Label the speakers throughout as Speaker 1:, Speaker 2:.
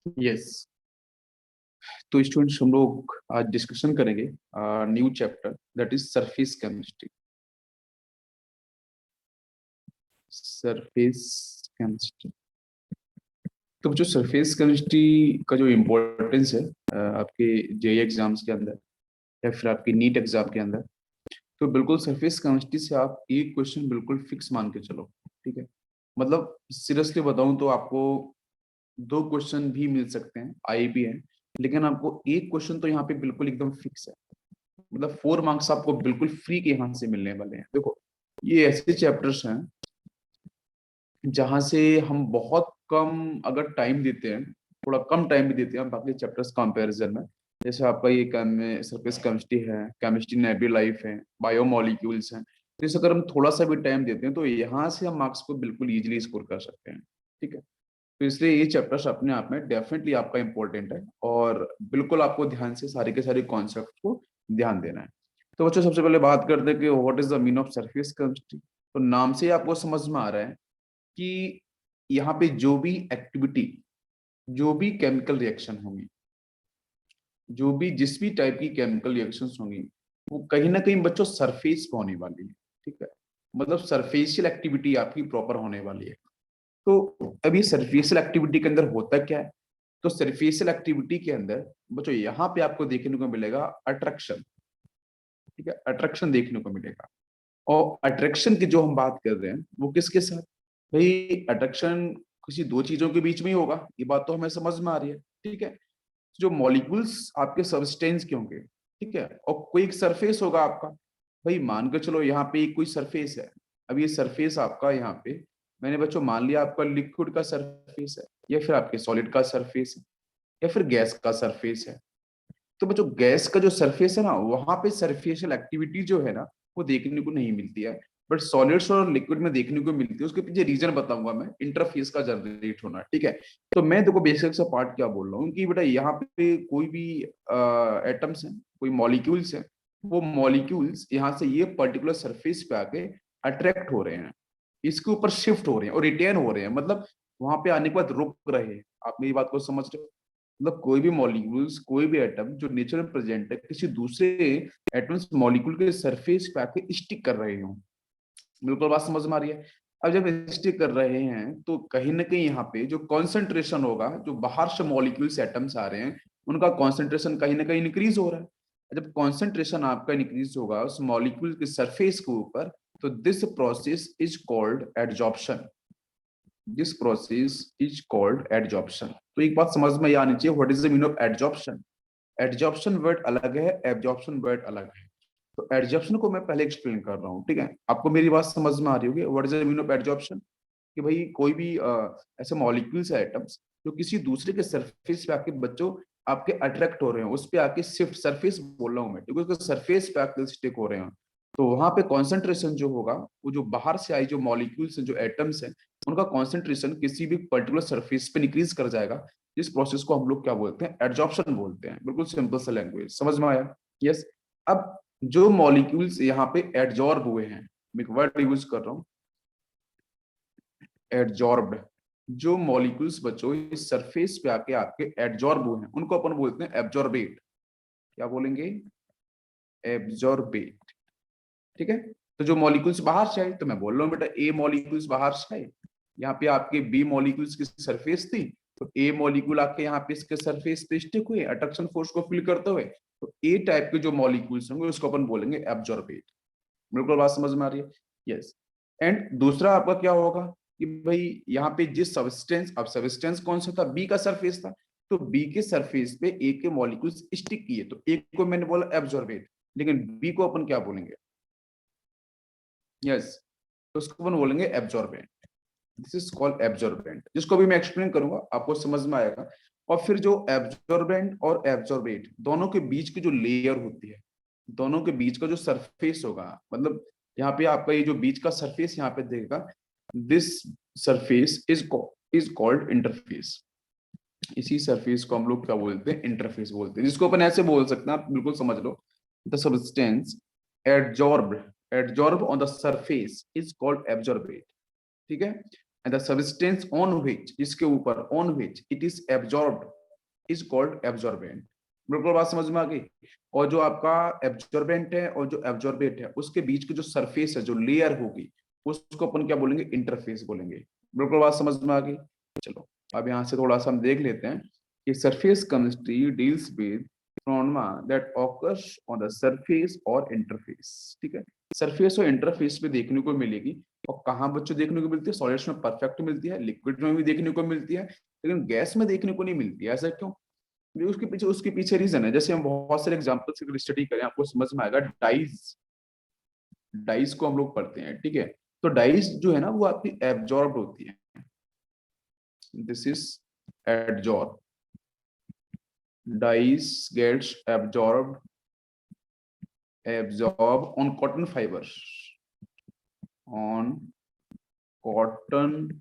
Speaker 1: Yes. तो students हम लोग आज डिस्कशन करेंगे new chapter that is surface chemistry. Surface chemistry. तो जो सरफेस केमिस्ट्री का जो इम्पोर्टेंस है आपके जेई एग्जाम्स के अंदर या फिर आपकी नीट एग्जाम के अंदर, तो बिल्कुल सरफेस केमिस्ट्री से आप एक क्वेश्चन बिल्कुल फिक्स मान के चलो। ठीक है, मतलब सीरियसली बताऊं तो आपको दो क्वेश्चन भी मिल सकते हैं, आई भी हैं, लेकिन आपको एक क्वेश्चन तो यहाँ पे बिल्कुल एकदम फिक्स है। मतलब 4 मार्क्स आपको बिल्कुल फ्री के यहाँ से मिलने वाले हैं। देखो, ये ऐसे चैप्टर्स हैं जहां से हम बहुत कम अगर टाइम देते हैं, थोड़ा कम टाइम भी देते हैं बाकी चैप्टर्स कंपैरिजन में। जैसे आपका ये सरफेस केमिस्ट्री है, केमिस्ट्री नेबुलाइफ लाइफ है, बायोमोलिक्यूल्स हैं। तो इस अगर हम थोड़ा सा भी टाइम देते हैं तो यहाँ से हम मार्क्स को बिल्कुल इजीली स्कोर कर सकते हैं। ठीक है, तो इसलिए ये चैप्टर्स अपने आप में डेफिनेटली आपका इंपॉर्टेंट है और बिल्कुल आपको ध्यान से सारे के सारे कॉन्सेप्ट को ध्यान देना है। तो बच्चों सबसे पहले बात करते हैं कि what is the mean of surface chemistry. तो नाम से ही आपको समझ में आ रहा है कि यहाँ पे जो भी एक्टिविटी, जो भी केमिकल रिएक्शन होंगी, जो भी जिस भी टाइप की केमिकल रिएक्शंस होंगी, वो कहीं ना कहीं बच्चों सरफेस पे होने वाली है। ठीक है, मतलब सरफेशियल एक्टिविटी आपकी प्रॉपर होने वाली है। तो अभी सरफेशियल एक्टिविटी के अंदर होता क्या है? तो सरफेशियल एक्टिविटी के अंदर बच्चों यहाँ पे आपको देखने को मिलेगा अट्रैक्शन। ठीक है, अट्रैक्शन देखने को मिलेगा। और अट्रैक्शन की जो हम बात कर रहे हैं वो किसके साथ? भाई अट्रैक्शन किसी दो चीजों के बीच में ही होगा, ये बात तो हमें समझ में आ रही है। ठीक है, जो मॉलिक्यूल्स आपके सबस्टेंस के होंगे, ठीक है, और कोई एक सरफेस होगा आपका। भाई मान के चलो यहाँ पे एक कोई सरफेस है। अब ये सरफेस आपका यहाँ पे, मैंने बच्चों मान लिया आपका लिक्विड का सरफेस है, या फिर आपके सॉलिड का सरफेस है, या फिर गैस का सरफेस है। तो बच्चों गैस का जो सरफेस है ना, वहां पे सरफेशियल एक्टिविटी जो है ना, वो देखने को नहीं मिलती है। बट सॉलिड्स और लिक्विड में देखने को मिलती है। उसके पीछे रीजन बताऊंगा मैं, इंटरफेस का जनरेट होना। ठीक है, तो मैं देखो बेसिक सा पार्ट क्या बोल रहा हूँ कि बेटा यहाँ पे कोई भी एटम्स हैं, कोई मॉलिक्यूल्स हैं, वो मॉलिक्यूल्स यहाँ से ये पर्टिकुलर सरफेस पे आके अट्रैक्ट हो रहे हैं, इसके ऊपर शिफ्ट हो रहे हैं और रिटेन हो रहे हैं। मतलब वहां पे आने के बाद रुक रहे हैं। आप मेरी बात को समझ रहे हो? मतलब कोई भी मॉलिक्यूल्स, कोई भी एटम जो नेचर में प्रेजेंट है, किसी दूसरे एटम्स मॉलिक्यूल के सरफेस पे आके स्टिक कर रहे हो। बिल्कुल बात समझ में आ रही है? अब जब स्टिक कर रहे हैं तो कहीं ना कहीं यहाँ पे जो कॉन्सेंट्रेशन होगा, जो बाहर से मॉलिक्यूल्स एटम्स आ रहे हैं, उनका कॉन्सेंट्रेशन कहीं ना कहीं इंक्रीज हो रहा है। जब कॉन्सेंट्रेशन आपका इंक्रीज होगा उस मॉलिक्यूल के सरफेस के ऊपर, तो this process is called adsorption. This process is called adsorption. तो एक बात समझ में आनी चाहिए, what is the meaning of adsorption. Adsorption word अलग है, एब्जॉर्प्शन वर्ड अलग है। तो एडजॉर्प्शन को मैं पहले एक्सप्लेन कर रहा हूँ। ठीक है, आपको मेरी बात समझ में आ रही होगी, what is the meaning of adsorption. कि भाई कोई भी ऐसे मॉलिक्यूल्स है, एटम्स, जो किसी दूसरे के सरफेस पे आके बच्चों आपके अट्रैक्ट हो रहे हैं, उस पे आके शिफ्ट, सरफेस बोल रहा हूँ मैं, क्योंकि उसके सरफेस पे आके स्टिक हो रहे हैं। तो वहां पे कॉन्सेंट्रेशन जो होगा, वो जो बाहर से आई जो मॉलिक्यूल्स जो एटम्स हैं, उनका कॉन्सेंट्रेशन किसी भी पर्टिकुलर सरफेस पे इंक्रीज कर जाएगा। इस प्रोसेस को हम लोग क्या बोलते हैं? एडजॉर्प्शन बोलते हैं। बिल्कुल सिंपल सा लैंग्वेज, समझ में आया? यस। अब जो मॉलिक्यूल्स यहाँ पे एडजॉर्ब हुए हैं, मैं एक वर्ड यूज कर रहा हूँ, एडजॉर्ब्ड। जो मॉलिक्यूल्स बच्चों इस सरफेस पे आके आपके एडजॉर्ब हुए हैं, उनको अपन बोलते हैं एब्जॉर्बेट। क्या बोलेंगे? एब्जॉर्बेट। ठीक है, तो जो मॉलिक्यूल्स बाहर से आए, तो मैं बोल रहा हूँ बेटा ए मॉलिक्यूल्स बाहर से आए, यहाँ पे आपके बी मॉलिक्यूल्स की सरफेस थी, तो ए मॉलिक्यूल आके यहाँ पे इसके सरफेस पे स्टिक हुए अट्रैक्शन फोर्स को फील करते हुए। तो ए टाइप के जो मॉलिक्यूल्स होंगे उसको अपन बोलेंगे एब्जॉर्बेट। बिल्कुल बात समझ में आ रही है? यस। एंड दूसरा आपका क्या होगा कि भाई यहाँ पे जिस सब्सटेंस, अब सब्सटेंस कौन सा था? बी का सरफेस था। तो बी के सरफेस पे ए के मॉलिक्यूल्स स्टिक किए, तो एक को मैंने बोला एब्जॉर्बेट, लेकिन बी को अपन क्या बोलेंगे? यस, तो उसको अपन बोलेंगे absorbent. This is called absorbent, जिसको भी मैं एक्सप्लेन करूंगा आपको समझ में आएगा। और फिर जो एब्जॉर्बेंट और एब्जॉर्बेट दोनों के बीच की जो लेयर होती है, दोनों के बीच का जो सरफेस होगा, मतलब यहाँ पे आपका ये जो बीच का सरफेस यहाँ पे देगा, this surface is called interface. इसी सरफेस को हम लोग क्या बोलते हैं? इंटरफेस बोलते हैं, जिसको अपन ऐसे बोल सकते हैं, आप बिल्कुल समझ लो, the substance adsorb, adsorb on the surface is called adsorbate. ठीक है, and the substance on which, जिसके ऊपर, on which it is adsorbed is called adsorbent. बिल्कुल बात समझ में आ गई। और जो आपका एब्जॉर्बेंट है और जो एब्जॉर्बेट है उसके बीच की जो सरफेस है, जो लेयर होगी, उसको अपन क्या बोलेंगे, इंटरफेस बोलेंगे। बिल्कुल बात समझ में आ गई। चलो अब यहाँ से थोड़ा सा हम देख लेते हैं कि surface chemistry deals with phenomena that occurs on the surface or interface। ठीक है, सरफेस और इंटरफेस पे देखने को मिलेगी। और कहाँ बच्चों देखने को मिलती है, सॉलिड्स में परफेक्ट मिलती है, लिक्विड में भी देखने को मिलती है, लेकिन गैस में देखने को नहीं मिलती है। ऐसा क्यों? ये उसके पीछे रीजन है। जैसे हम बहुत सारे एग्जांपल्स की स्टडी करें, आपको समझ में आएगा। डाइज, डाइज को हम लोग पढ़ते हैं, ठीक है। तो डाइज जो है ना वो आपकी एब्जॉर्ब होती है। This is absorb, dyes gets absorb on cotton fibres, on cotton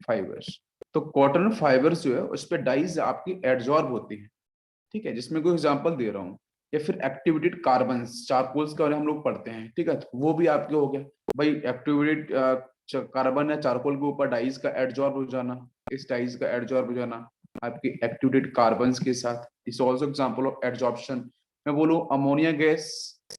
Speaker 1: fibres. तो कॉटन फाइबर्स जो है उस पर डाइज आपकी एब्जॉर्ब होती है, ठीक है। जिसमें कोई एग्जांपल दे रहा हूँ, या फिर एक्टिवेटेड कार्बन, चारकोल्स के बारे में हम लोग पढ़ते हैं, ठीक है। तो वो भी आपके हो गया भाई, एक्टिवेटेड कार्बन या चारकोल के ऊपर डाइज का एडजॉर्ब हो जाना, इस डाइज का एडजॉर्ब हो जाना आपके एक्टिवेटेड कार्बन के साथ, is also example of adsorption. मैं बोलूँ ammonia gas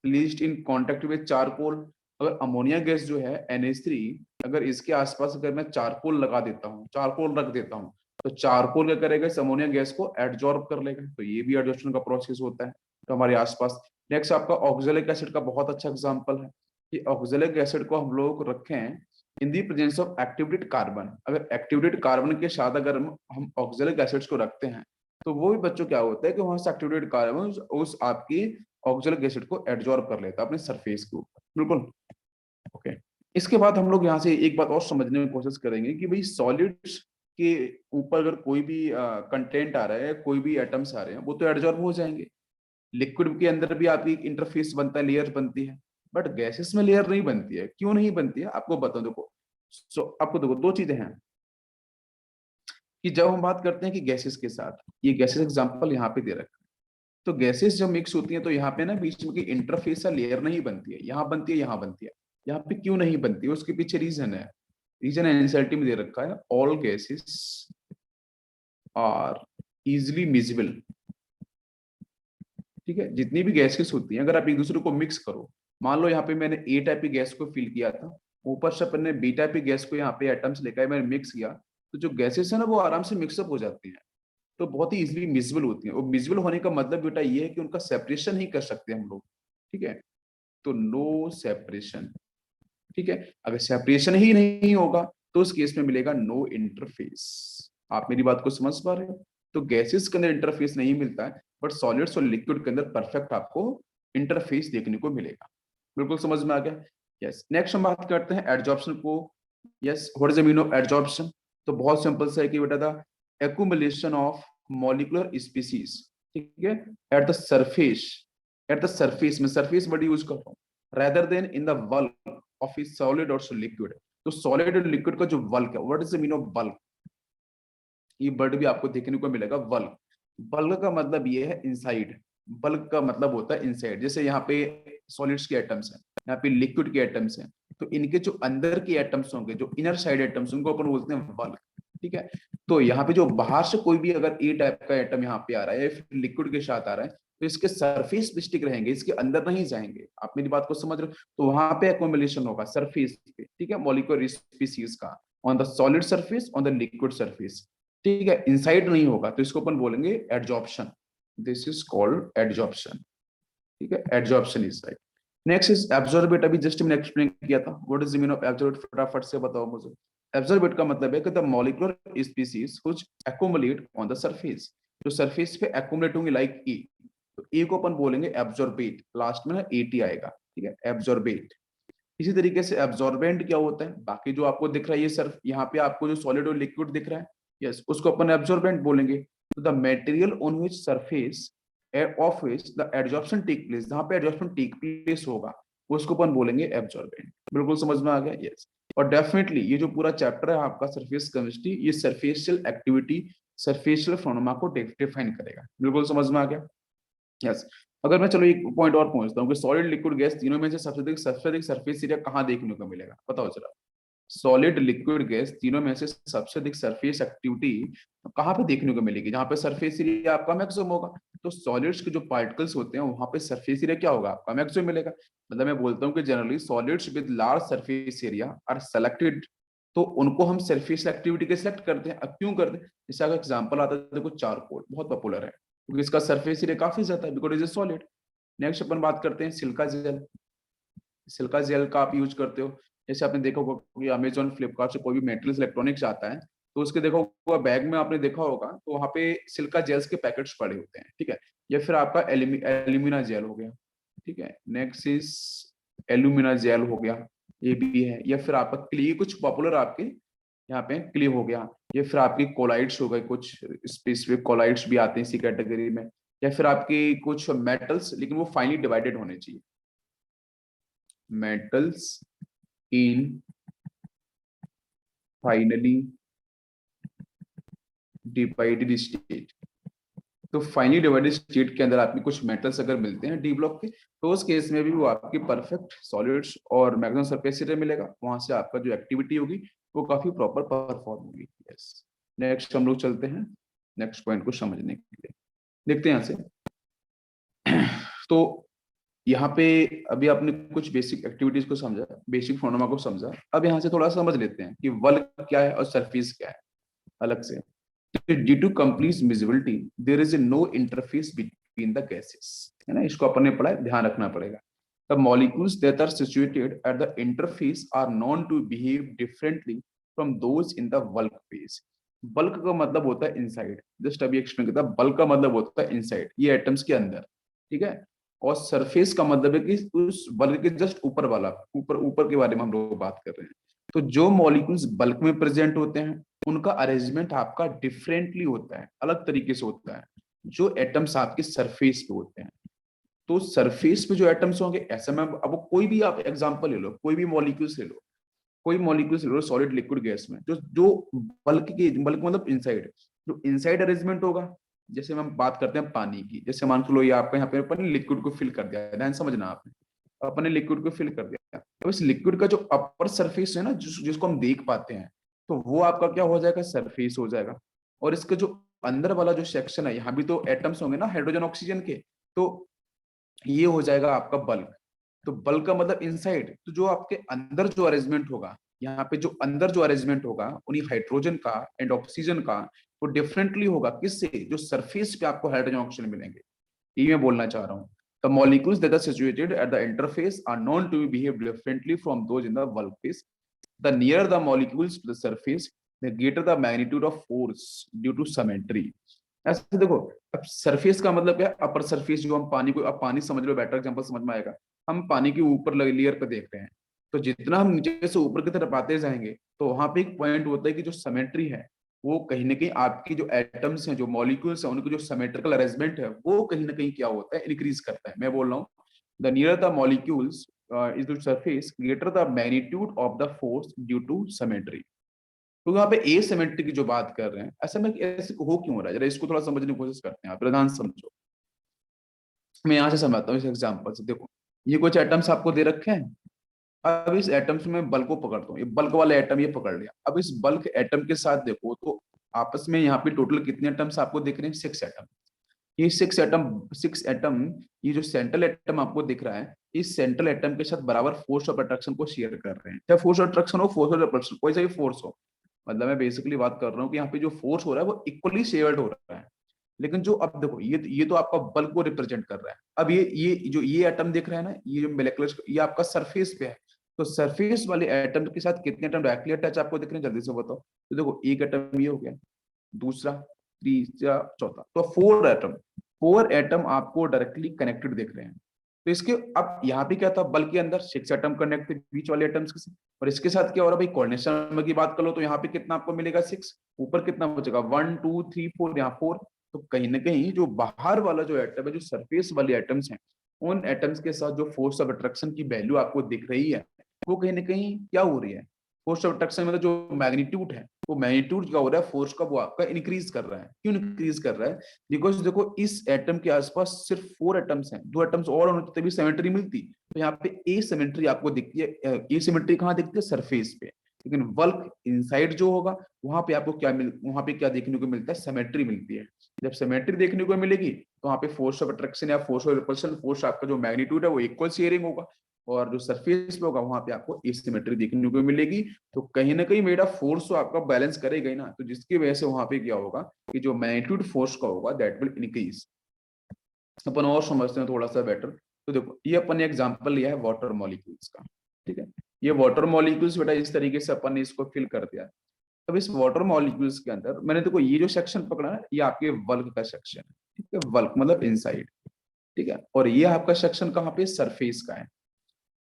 Speaker 1: released in contact with charcoal, अगर अमोनिया गैस जो है NH3, अगर इसके आसपास अगर मैं चारकोल लगा देता हूँ, चारकोल रख देता हूँ, तो चारकोल क्या करेगा, इस अमोनिया गैस को एडजॉर्ब कर लेगा। तो ये भी एडजॉर्प्शन का प्रोसेस होता है तो हमारे आसपास। नेक्स्ट आपका ऑक्जेलिक एसिड का बहुत अच्छा एग्जांपल है कि ऑक्जेलिक एसिड को हम लोग रखे हैं in the presence of activated carbon. अगर एक्टिवेटेड कार्बन के साथ अगर हम ऑक्जेलिक एसिड्स को रखते हैं, तो वो भी बच्चों क्या होता है कि वहां से एक्टिवेटेड कार्बन उस आपकी ऑक्जेलिक एसिड को एडजॉर्ब कर लेता है अपने सरफेस के ऊपर। बिल्कुल ओके। इसके बाद हम लोग यहाँ से एक बात और समझने की कोशिश करेंगे कि भाई सॉलिड्स के ऊपर अगर कोई भी कंटेंट आ रहा है, कोई भी एटम्स आ रहे हैं, वो तो एडजॉर्ब हो जाएंगे। लिक्विड के अंदर भी आपकी इंटरफेस बनता है, लेयर बनती है, बट गैसेस में लेयर नहीं बनती है। क्यों नहीं बनती है आपको बताओ। देखो आपको देखो दो चीजें हैं कि जब हम बात करते हैं कि गैसेस के साथ, ये गैसेस एग्जांपल यहाँ पे दे रखा है, तो गैसेस जब मिक्स होती हैं तो यहाँ पे ना बीच में की इंटरफेस या लेयर नहीं बनती है, यहाँ बनती है, यहाँ बनती है। यहाँ पे क्यों नहीं बनती है, उसके पीछे रीजन है। रीजन एनसीईआरटी में दे रखा है, all gases are easily miscible. ठीक है, जितनी भी गैसेस होती हैं अगर आप एक दूसरे को मिक्स करो, मान लो यहाँ पे मैंने ए टाइप की गैस को फिल किया था, ऊपर से अपन ने बी टाइप की गैस को यहाँ पे एटम्स लेकर मैंने मिक्स किया, तो जो गैसेस है ना वो आराम से मिक्सअप हो जाती हैं, तो बहुत ही इजिली मिजिबल होती हैं। और मिजिबल होने का मतलब बेटा ये है कि उनका सेपरेशन ही कर सकते हैं हम लोग, ठीक है। तो नो सेपरेशन, ठीक है। अगर सेपरेशन ही नहीं होगा तो उस केस में मिलेगा नो इंटरफेस। आप मेरी बात को समझ पा रहे हो? तो गैसेस के अंदर इंटरफेस नहीं मिलता है, बट सॉलिड्स और लिक्विड के अंदर परफेक्ट आपको इंटरफेस देखने को मिलेगा। बिल्कुल समझ में आ गया। यस, नेक्स्ट हम बात करते हैं एडजॉर्प्शन को। Yes, what is the meaning of adsorption? तो बहुत सिंपल सा है कि बेटा the accumulation of molecular species, ठीक है, at the surface, at the surface में सरफेस वर्ड यूज कर रहा हूँ, rather than in the bulk of a solid or liquid। तो सॉलिड और लिक्विड का जो बल्क है, what is the meaning of bulk? ये वर्ड भी आपको देखने को मिलेगा, बल्क। बल्क का मतलब ये है इनसाइड, बल्क का मतलब होता है इनसाइड। जैसे यहाँ पे सॉलिड्स के एटम्स हैं, यहाँ पे लिक्विड के एटम्स हैं, तो इनके जो अंदर के एटम्स होंगे, जो इनर साइड एटम्स, उनको अपन बोलते हैं बल्क, ठीक है। तो यहाँ पे जो बाहर से कोई भी अगर ए टाइप का एटम यहाँ पे आ रहा है या फिर लिक्विड के साथ आ रहा है, तो इसके सरफेस पे स्टिक रहेंगे, इसके अंदर नहीं जाएंगे। आप मेरी बात को समझ रहे हो? तो वहां पे एक्युमुलेशन होगा सरफेस पे, ठीक है, मॉलिक्यूलर स्पीसीज का, on the solid surface, on the liquid surface, ठीक है। इनसाइड नहीं होगा, तो इसको अपन बोलेंगे adsorption. This is called adsorption, ठीक है, adsorption is right. Next is absorbent. अभी जस्ट मैंने एक्सप्लेन किया था, what is the meaning of absorbent, फटाफट से बताओ मुझे। एब्जॉर्बेट का मतलब है कि the molecular species which accumulate on the surface, जो सरफेस पे एक्युमुलेट होंगे, लाइक ई, तो ए को अपन बोलेंगे एब्जॉर्बेट, लास्ट में ना एटी आएगा, ठीक है, एब्जॉर्बेट। इसी तरीके से एब्जॉर्बेंट क्या होता है, बाकी जो आपको दिख रहा है ये सिर्फ यहाँ पे आपको जो सॉलिड और लिक्विड दिख रहा है, यस, उसको अपन एब्जॉर्बेंट बोलेंगे। तो the material on which surface of which the adsorption take place, जहां पे एडजॉर्प्शन टेक प्लेस होगा उसको अपन बोलेंगे एब्जॉर्बेंट। बिल्कुल समझ में आ गया। यस, और डेफिनेटली ये जो पूरा चैप्टर है आपका सरफेस केमिस्ट्री, ये सरफेशियल एक्टिविटी, सरफेशियल फोनोमा को डिफाइन करेगा। बिल्कुल समझ में आ गया। यस, अगर मैं चलो एक पॉइंट और पहुंचता हूँ कि सॉलिड लिक्विड गैस तीनों में से सबसे अधिक सरफेस एरिया कहाँ देखने को मिलेगा, बताओ जरा। सॉलिड, लिक्विड, गैस, तीनों में से सबसे अधिक सरफेस एक्टिविटी कहाँ पे देखने को मिलेगी? जहाँ पे सरफेस एरिया आपका मैक्सिमम होगा। तो सॉलिड्स के जो पार्टिकल्स होते हैं वहां पे सरफेस एरिया क्या होगा? आपका मैक्सिमम मिलेगा। मतलब मैं बोलता हूँ कि generally solids with large surface area are selected, तो उनको हम सरफेस एक्टिविटी के सिलेक्ट करते हैं। अब क्यों करते हैं? जैसे अगर एग्जांपल आता है, देखो चारकोल बहुत पॉपुलर है क्योंकि इसका सरफेस एरिया काफी ज्यादा है, because is a solid. Next अपन बात करते हैं सिल्का जेल। सिल्का जेल का आप यूज करते हो, जैसे आपने देखा होगा कि अमेजोन, फ्लिपकार्ट से कोई भी मेटल्स इलेक्ट्रॉनिक्स आता है तो उसके देखा होगा बैग में, आपने देखा होगा तो वहाँ पे सिल्का जेल्स के पैकेट्स पड़े होते हैं, ठीक है। या फिर आपका एल्यूमिना जेल हो गया, ठीक है। नेक्स्ट इज एल्यूमिना जेल हो गया, ये भी है। या फिर आपका क्ले, कुछ पॉपुलर आपके यहाँ पे क्ले हो गया। या फिर आपकी कोलाइड्स हो गए, कुछ स्पेसिफिक कोलाइड्स भी आते हैं इसी कैटेगरी में। या फिर आपकी कुछ मेटल्स, लेकिन वो फाइनली डिवाइडेड होने चाहिए। metals in finally divided state। तो फाइनली डिवाइडेड स्टेट के अंदर आपके कुछ मेटल्स अगर मिलते हैं डी ब्लॉक के, तो उस केस में भी वो आपकी परफेक्ट सॉलिड्स और मैक्सिमम सरफेस एरिया मिलेगा। वहां से आपका जो एक्टिविटी होगी वो काफी प्रॉपर परफॉर्म होगी। यस। नेक्स्ट हम लोग चलते हैं नेक्स्ट पॉइंट को समझने के लिए, देखते हैं यहाँ से। तो यहाँ पे अभी आपने कुछ बेसिक एक्टिविटीज को समझा, बेसिक फोनोमा को समझा। अब यहाँ से थोड़ा समझ लेते हैं कि वल्क क्या है और सरफेस क्या है अलग से। Due to complete visibility there is no interface between the gases, है ना। इसको अपन ने पढ़ा है, ध्यान रखना पड़ेगा। The molecules that are situated at the interface are known to behave differently from those in the bulk phase. Bulk का मतलब होता है इनसाइड, जस्ट अभी एक्सप्लेन करता। बल्क का मतलब होता है इनसाइड, ये एटम्स के अंदर, ठीक है। और सरफेस का मतलब है कि उस बल्क के जस्ट ऊपर वाला, ऊपर ऊपर के बारे में हम लोग बात कर रहे हैं। तो जो मॉलिक्यूल्स बल्क में प्रेजेंट होते हैं उनका अरेंजमेंट आपका डिफरेंटली होता है, अलग तरीके से होता है जो एटम्स आपके सरफेस पे होते हैं। तो सरफेस पे जो एटम्स होंगे ऐसे में, अब कोई भी आप एग्जांपल ले लो, कोई भी मॉलिक्यूल्स ले लो, कोई मॉलिक्यूल्स ले लो सॉलिड, लिक्विड, गैस में, जो जो बल्क मतलब इनसाइड, जो इनसाइड अरेंजमेंट होगा। जैसे हम बात करते हैं पानी की, जैसे मान लो ये आपका यहाँ पे अपन लिक्विड को फिल कर दिया, ध्यान समझना आपने, अपने लिक्विड को फिल कर दिया। तो इस लिक्विड का जो अपर सरफेस है ना, जिसको हम देख पाते हैं, तो वो आपका क्या हो जाएगा? सरफेस हो जाएगा। और इसका जो अंदर वाला जो सेक्शन है, यहाँ भी तो एटम्स होंगे ना, हाइड्रोजन ऑक्सीजन के, तो ये हो जाएगा आपका बल्क। तो बल्क का मतलब इनसाइड, तो जो आपके अंदर जो अरेंजमेंट होगा, यहाँ पे जो अंदर जो अरेंजमेंट होगा उन्हीं हाइड्रोजन का एंड ऑक्सीजन का, वो डिफरेंटली होगा किससे? जो सरफेस पे आपको हाइड्रोजन ऑक्सीजन मिलेंगे। ये मैं बोलना चाह रहा हूँ। The molecules that are situated at the interface are known to behave differently from those in the bulk phase. The nearer the molecules to the surface, the greater the magnitude of force due to symmetry. ऐसे देखो, अब surface का मतलब क्या है? Upper surface, जो हम पानी को, अब पानी समझ लो, बेटर एग्जांपल समझ में आएगा। हम पानी के ऊपर लेयर पे देख रहे हैं, तो जितना हम नीचे से ऊपर की तरफ आते जाएंगे तो वहां पे एक पॉइंट होता है कि जो सिमेट्री है, वो कहीं ना कहीं आपकी जो एटम्स हैं, जो मॉलिक्यूल्स हैं, उनकी जो सिमेट्रिकल अरेंजमेंट है, वो कहीं ना कहीं क्या होता है? इंक्रीज करता है। मैं बोल रहा हूँ, the near the molecules is to surface, greater the magnitude of the force due to symmetry. तो यहाँ पे ए सिमेट्री की जो बात कर रहे हैं, ऐसा में ऐसे हो क्यों हो रहा है? जरा इसको थोड़ा समझने की कोशिश करते हैं, आप प्रधान समझो। मैं यहाँ से समझता हूँ इस एग्जाम्पल से। देखो, ये कुछ एटम्स आपको दे रखे हैं। अब इस एटम्स में बल्क को पकड़ता हूँ, ये बल्क वाला एटम ये पकड़ लिया। अब इस बल्क एटम के साथ देखो तो आपस में यहाँ पे टोटल कितने एटम्स आपको दिख रहे हैं? 6 एटम। ये 6 एटम, ये जो सेंट्रल एटम आपको दिख रहा है, इस सेंट्रल एटम के साथ बराबर फोर्स ऑफ अट्रैक्शन को शेयर कर रहे हैं। चाहे फोर्स ऑफ अट्रैक्शन हो, फोर्स ऑफ रिपल्शन, कोई सा भी फोर्स हो। मतलब मैं बेसिकली बात कर रहा हूँ कि यहाँ पे जो फोर्स हो रहा है वो इक्वली शेयर्ड हो रहा है। लेकिन जो, अब देखो, ये तो आपका बल्क को रिप्रेजेंट कर रहा है। अब ये जो ये एटम दिख रहा है ना, ये जो मोलेकुलर, ये आपका सरफेस पे है। तो सरफेस वाले एटम के साथ कितने एटम डायरेक्टली अटैच आपको दिख रहे हैं? जल्दी से बताओ। तो देखो, एक एटम ये हो गया, दूसरा, तीसरा, चौथा, तो 4 एटम, 4 एटम आपको डायरेक्टली कनेक्टेड दिख रहे हैं। तो इसके, अब यहाँ पे क्या था? बल्क के अंदर 6 एटम कनेक्टेड बीच वाले एटम्स के साथ। और इसके साथ क्या हो रहा है भाई? कोऑर्डिनेशन की बात कर लो तो यहाँ पे कितना आपको मिलेगा? 6। ऊपर कितना बचेगा? 1 2 3 4, यहाँ 4। तो कहीं ना कहीं जो बाहर वाला जो एटम है, जो सरफेस वाले एटम्स हैं, उन एटम्स के साथ जो फोर्स ऑफ अट्रैक्शन की वैल्यू आपको दिख रही है, वो कहीं ना कहीं क्या हो रही है? फोर्स ऑफ अट्रैक्शन मतलब जो मैग्नीट्यूड है, वो मैग्नीट्यूड क्या हो रहा है? फोर्स का, वो आपका इंक्रीज कर रहा है। क्यों इंक्रीज कर रहा है? बिकॉज देखो, इस एटम के आसपास सिर्फ 4 एटम्स हैं, 2 एटम्स और होते तभी सिमेट्री मिलती। तो यहाँ पे ए सिमेट्री आपको दिखती है। ए सिमेट्री कहाँ दिखती है? सरफेस पे। लेकिन वल्क इनसाइड जो होगा वहां पे आपको वहां पे क्या देखने को मिलता है, सिमेट्री मिलती है। जब सिमेट्री देखने को मिलेगी तो वहां पे फोर्स ऑफ अट्रैक्शन या फोर्स ऑफ रिपल्शन, फोर्स आपका जो मैग्नीट्यूड है वो इक्वल शेयरिंग होगा, और जो सरफेस पे होगा वहां पे आपको एसिमेट्री देखने को मिलेगी। तो कहीं ना कहीं मेरा फोर्स तो आपका बैलेंस करेगा ही ना, तो जिसकी वजह से वहां पे क्या होगा कि जो मैग्नीट्यूड फोर्स का होगा दैट विल इंक्रीज। अपन और समझते हैं थोड़ा सा बेटर। तो देखो ये अपन ने एग्जांपल लिया है वाटर मॉलिक्यूल्स का, ठीक है। ये वाटर मॉलिक्यूल्स बेटा इस तरीके से अपन ने इसको फिल कर दिया। अब इस वाटर मॉलिक्यूल्स के अंदर मैंने देखो ये जो सेक्शन पकड़ा है ये आपके वल्क का सेक्शन है, ठीक है, वल्क मतलब इनसाइड, ठीक है। और ये आपका सेक्शन कहाँ पे, सरफेस का है।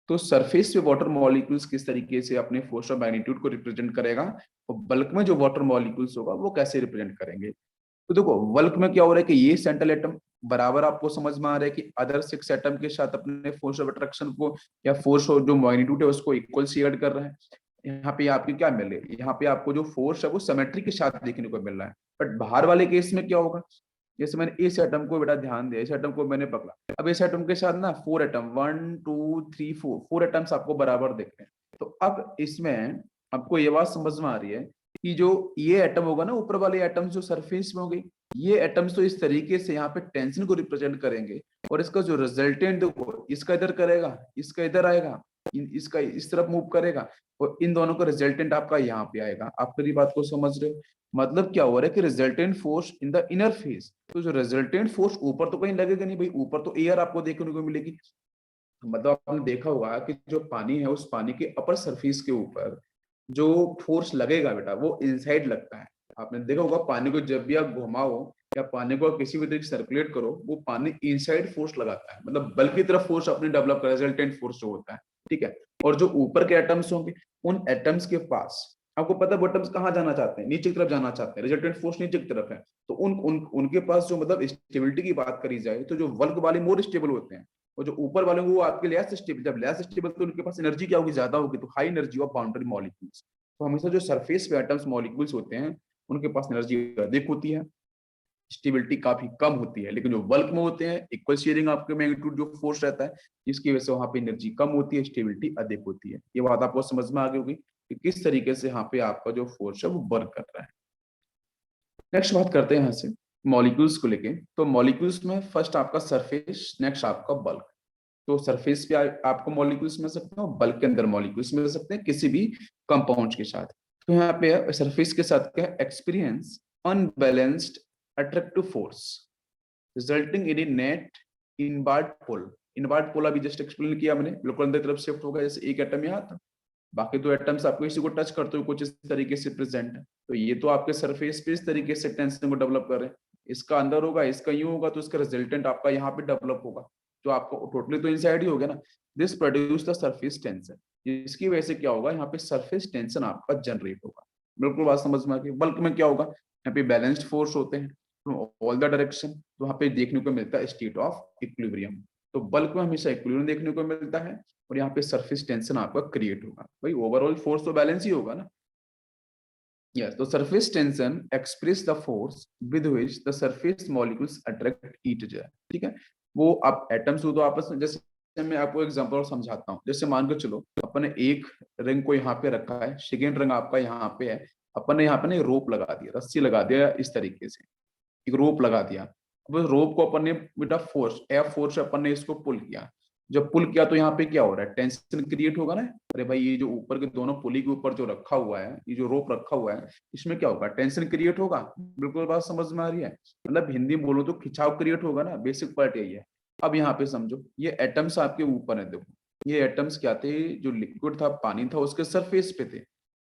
Speaker 1: तो सरफेस पे वाटर मॉलिक्यूल्स किस तरीके से अपने फोर्स ऑफ मैग्नीट्यूड को रिप्रेजेंट करेगा, और बल्क में जो वाटर मॉलिक्यूल्स होगा वो कैसे रिप्रेजेंट करेंगे। तो देखो वल्क में क्या हो रहा है कि ये सेंट्रल एटम बराबर आपको समझ में आ रहा है कि अदर 6 एटम के साथ अपने फोर्स ऑफ अट्रैक्शन को या फोर्स और जो मैग्नीट्यूड है उसको इक्वल शेयर कर रहा है। यहाँ पे आपकी क्या मिल रही है, यहाँ पे आपको जो फोर्स है वो सिमेट्री के साथ देखने को मिल रहा है। बट बाहर वाले केस में क्या होगा, जैसे मैंने इस एटम को बेटा ध्यान दिया, इस एटम को मैंने पकड़ा, अब इस एटम के साथ ना 4 एटम, 1 2 3 4 एटम्स आपको बराबर दिख रहे हैं। तो अब इसमें आपको ये बात समझ में आ रही है कि जो ये एटम होगा ना, ऊपर वाले एटम्स जो सरफेस में होंगे, ये एटम्स तो इस तरीके से यहाँ पे टेंशन को रिप्रेजेंट करेंगे, और इसका जो रिजल्टेंट देखो इसका इधर करेगा, इसका इधर आएगा, इसका इस तरफ मूव करेगा, और इन दोनों का रिजल्टेंट आपका यहाँ पे आएगा। आप मेरी बात को समझ रहे हो, मतलब क्या हो रहा है कि resultant force in the inner phase, तो जो रिजल्टेंट फोर्स ऊपर तो कहीं लगेगा नहीं भाई, ऊपर तो एयर आपको देखने को मिलेगी। मतलब आपने देखा होगा कि जो पानी है उस पानी के अपर सरफेस के ऊपर जो फोर्स लगेगा बेटा वो इनसाइड लगता है। आपने देखा होगा पानी को जब भी आप घुमाओ या पानी को किसी भी तरीके से सर्कुलेट करो, वो पानी इनसाइड फोर्स लगाता है, मतलब बल की तरफ फोर्स अपने डेवलप कर, रिजल्टेंट फोर्स जो होता है, ठीक है। और जो ऊपर के एटम्स होंगे उन एटम्स के पास आपको पता है वो एटम्स कहाँ जाना चाहते हैं, नीचे की तरफ जाना चाहते हैं, रिजल्टेंट फोर्स नीचे की तरफ है। तो उनके पास जो मतलब स्टेबिलिटी की बात करी जाए तो जो वर्क वाले मोर स्टेबल होते हैं, और जो ऊपर वाले वो आपके लेस स्टेबल, जब लेस स्टेबल तो उनके पास एनर्जी क्या होगी, ज्यादा होगी, तो high energy of boundary molecules. तो हमेशा जो सरफेस पे एटम्स मॉलिक्यूल्स होते हैं उनके पास एनर्जी अधिक होती है, स्टेबिलिटी काफी कम होती है। लेकिन जो बल्क में होते हैं इक्वल शेयरिंग आपके मैग्नीट्यूड जो फोर्स रहता है, जिसकी वजह से वहां पे एनर्जी कम होती है, स्टेबिलिटी अधिक होती है। ये बात आपको समझ में आ गई होगी कि किस तरीके से यहाँ पे आपका जो फोर्स है वो वर्क कर रहा है। नेक्स्ट बात करते हैं यहाँ से मॉलिक्यूल्स को लेके। तो मॉलिक्यूल्स में फर्स्ट आपका सरफेस, नेक्स्ट आपका बल्क। तो सरफेस पे आपको मॉलिक्यूल्स मिल सकते हैं, और बल्क के अंदर मॉलिक्यूल्स मिल सकते हैं किसी भी कंपाउंड के साथ। तो यहाँ पे सरफेस के साथ क्या, experience unbalanced attractive force resulting in a net inward pull. Inward pull अभी जस्ट एक्सप्लेन किया मैंने, बिल्कुल अंदर तरफ शिफ्ट होगा, जैसे एक एटम यहाँ था, बाकी दो एटम्स आपको इसी को टच करते हुए कुछ इस तरीके से प्रेजेंट है। तो ये तो आपके सरफेस पे इस तरीके से टेंशन को डेवलप कर रहे हैं, इसका अंदर होगा, इसका यूं होगा, तो इसका रिजल्टेंट आपका यहाँ पे डेवलप होगा, जो आपको टोटली तो इनसाइड ही हो गया ना। This produce the surface tension, इसकी वजह से क्या होगा, यहाँ पे सरफेस टेंशन आपका जनरेट होगा। बिल्कुल बात समझ में आ गई। बल्क में क्या होगा, यहाँ पे बैलेंस्ड फोर्स होते हैं ऑल द डायरेक्शन, तो वहाँ पे देखने को मिलता है स्टेट ऑफ इक्विलिब्रियम। तो बल्क में हमेशा इक्विलिब्रियम देखने को मिलता है, और यहाँ पे सरफेस टेंशन आपका क्रिएट होगा, भाई ओवरऑल फोर्स तो बैलेंस ही होगा ना। यस, तो surface tension express the force with which the surface molecules attract each other, ठीक है। वो आप एटम्स हो तो आपस में, जैसे मैं आपको एग्जांपल और समझाता हूँ। जैसे मान के चलो अपन ने एक रिंग को यहाँ पे रखा है, सेकेंड रिंग आपका यहाँ पे है, अपन ने यहाँ पे ना रोप लगा दिया, रस्सी लगा दिया इस तरीके से, एक रोप लगा दिया। अब उस रोप को अपन ने बेटा फोर्स एफ फोर्स अपन ने इसको पुल किया, जब पुल किया तो यहाँ पे क्या हो रहा है, टेंशन क्रिएट होगा ना। अरे भाई ये जो ऊपर के दोनों पुली के ऊपर जो रखा हुआ है, ये जो रोप रखा हुआ है, इसमें क्या होगा, टेंशन क्रिएट होगा। बिल्कुल बात समझ में आ रही है, मतलब हिंदी में बोलो तो खिंचाव क्रिएट होगा ना, बेसिक पार्ट यही है। अब यहाँ पे समझो ये एटम्स आपके ऊपर है, देखो ये एटम्स क्या थे, जो लिक्विड था पानी था उसके सरफेस पे थे।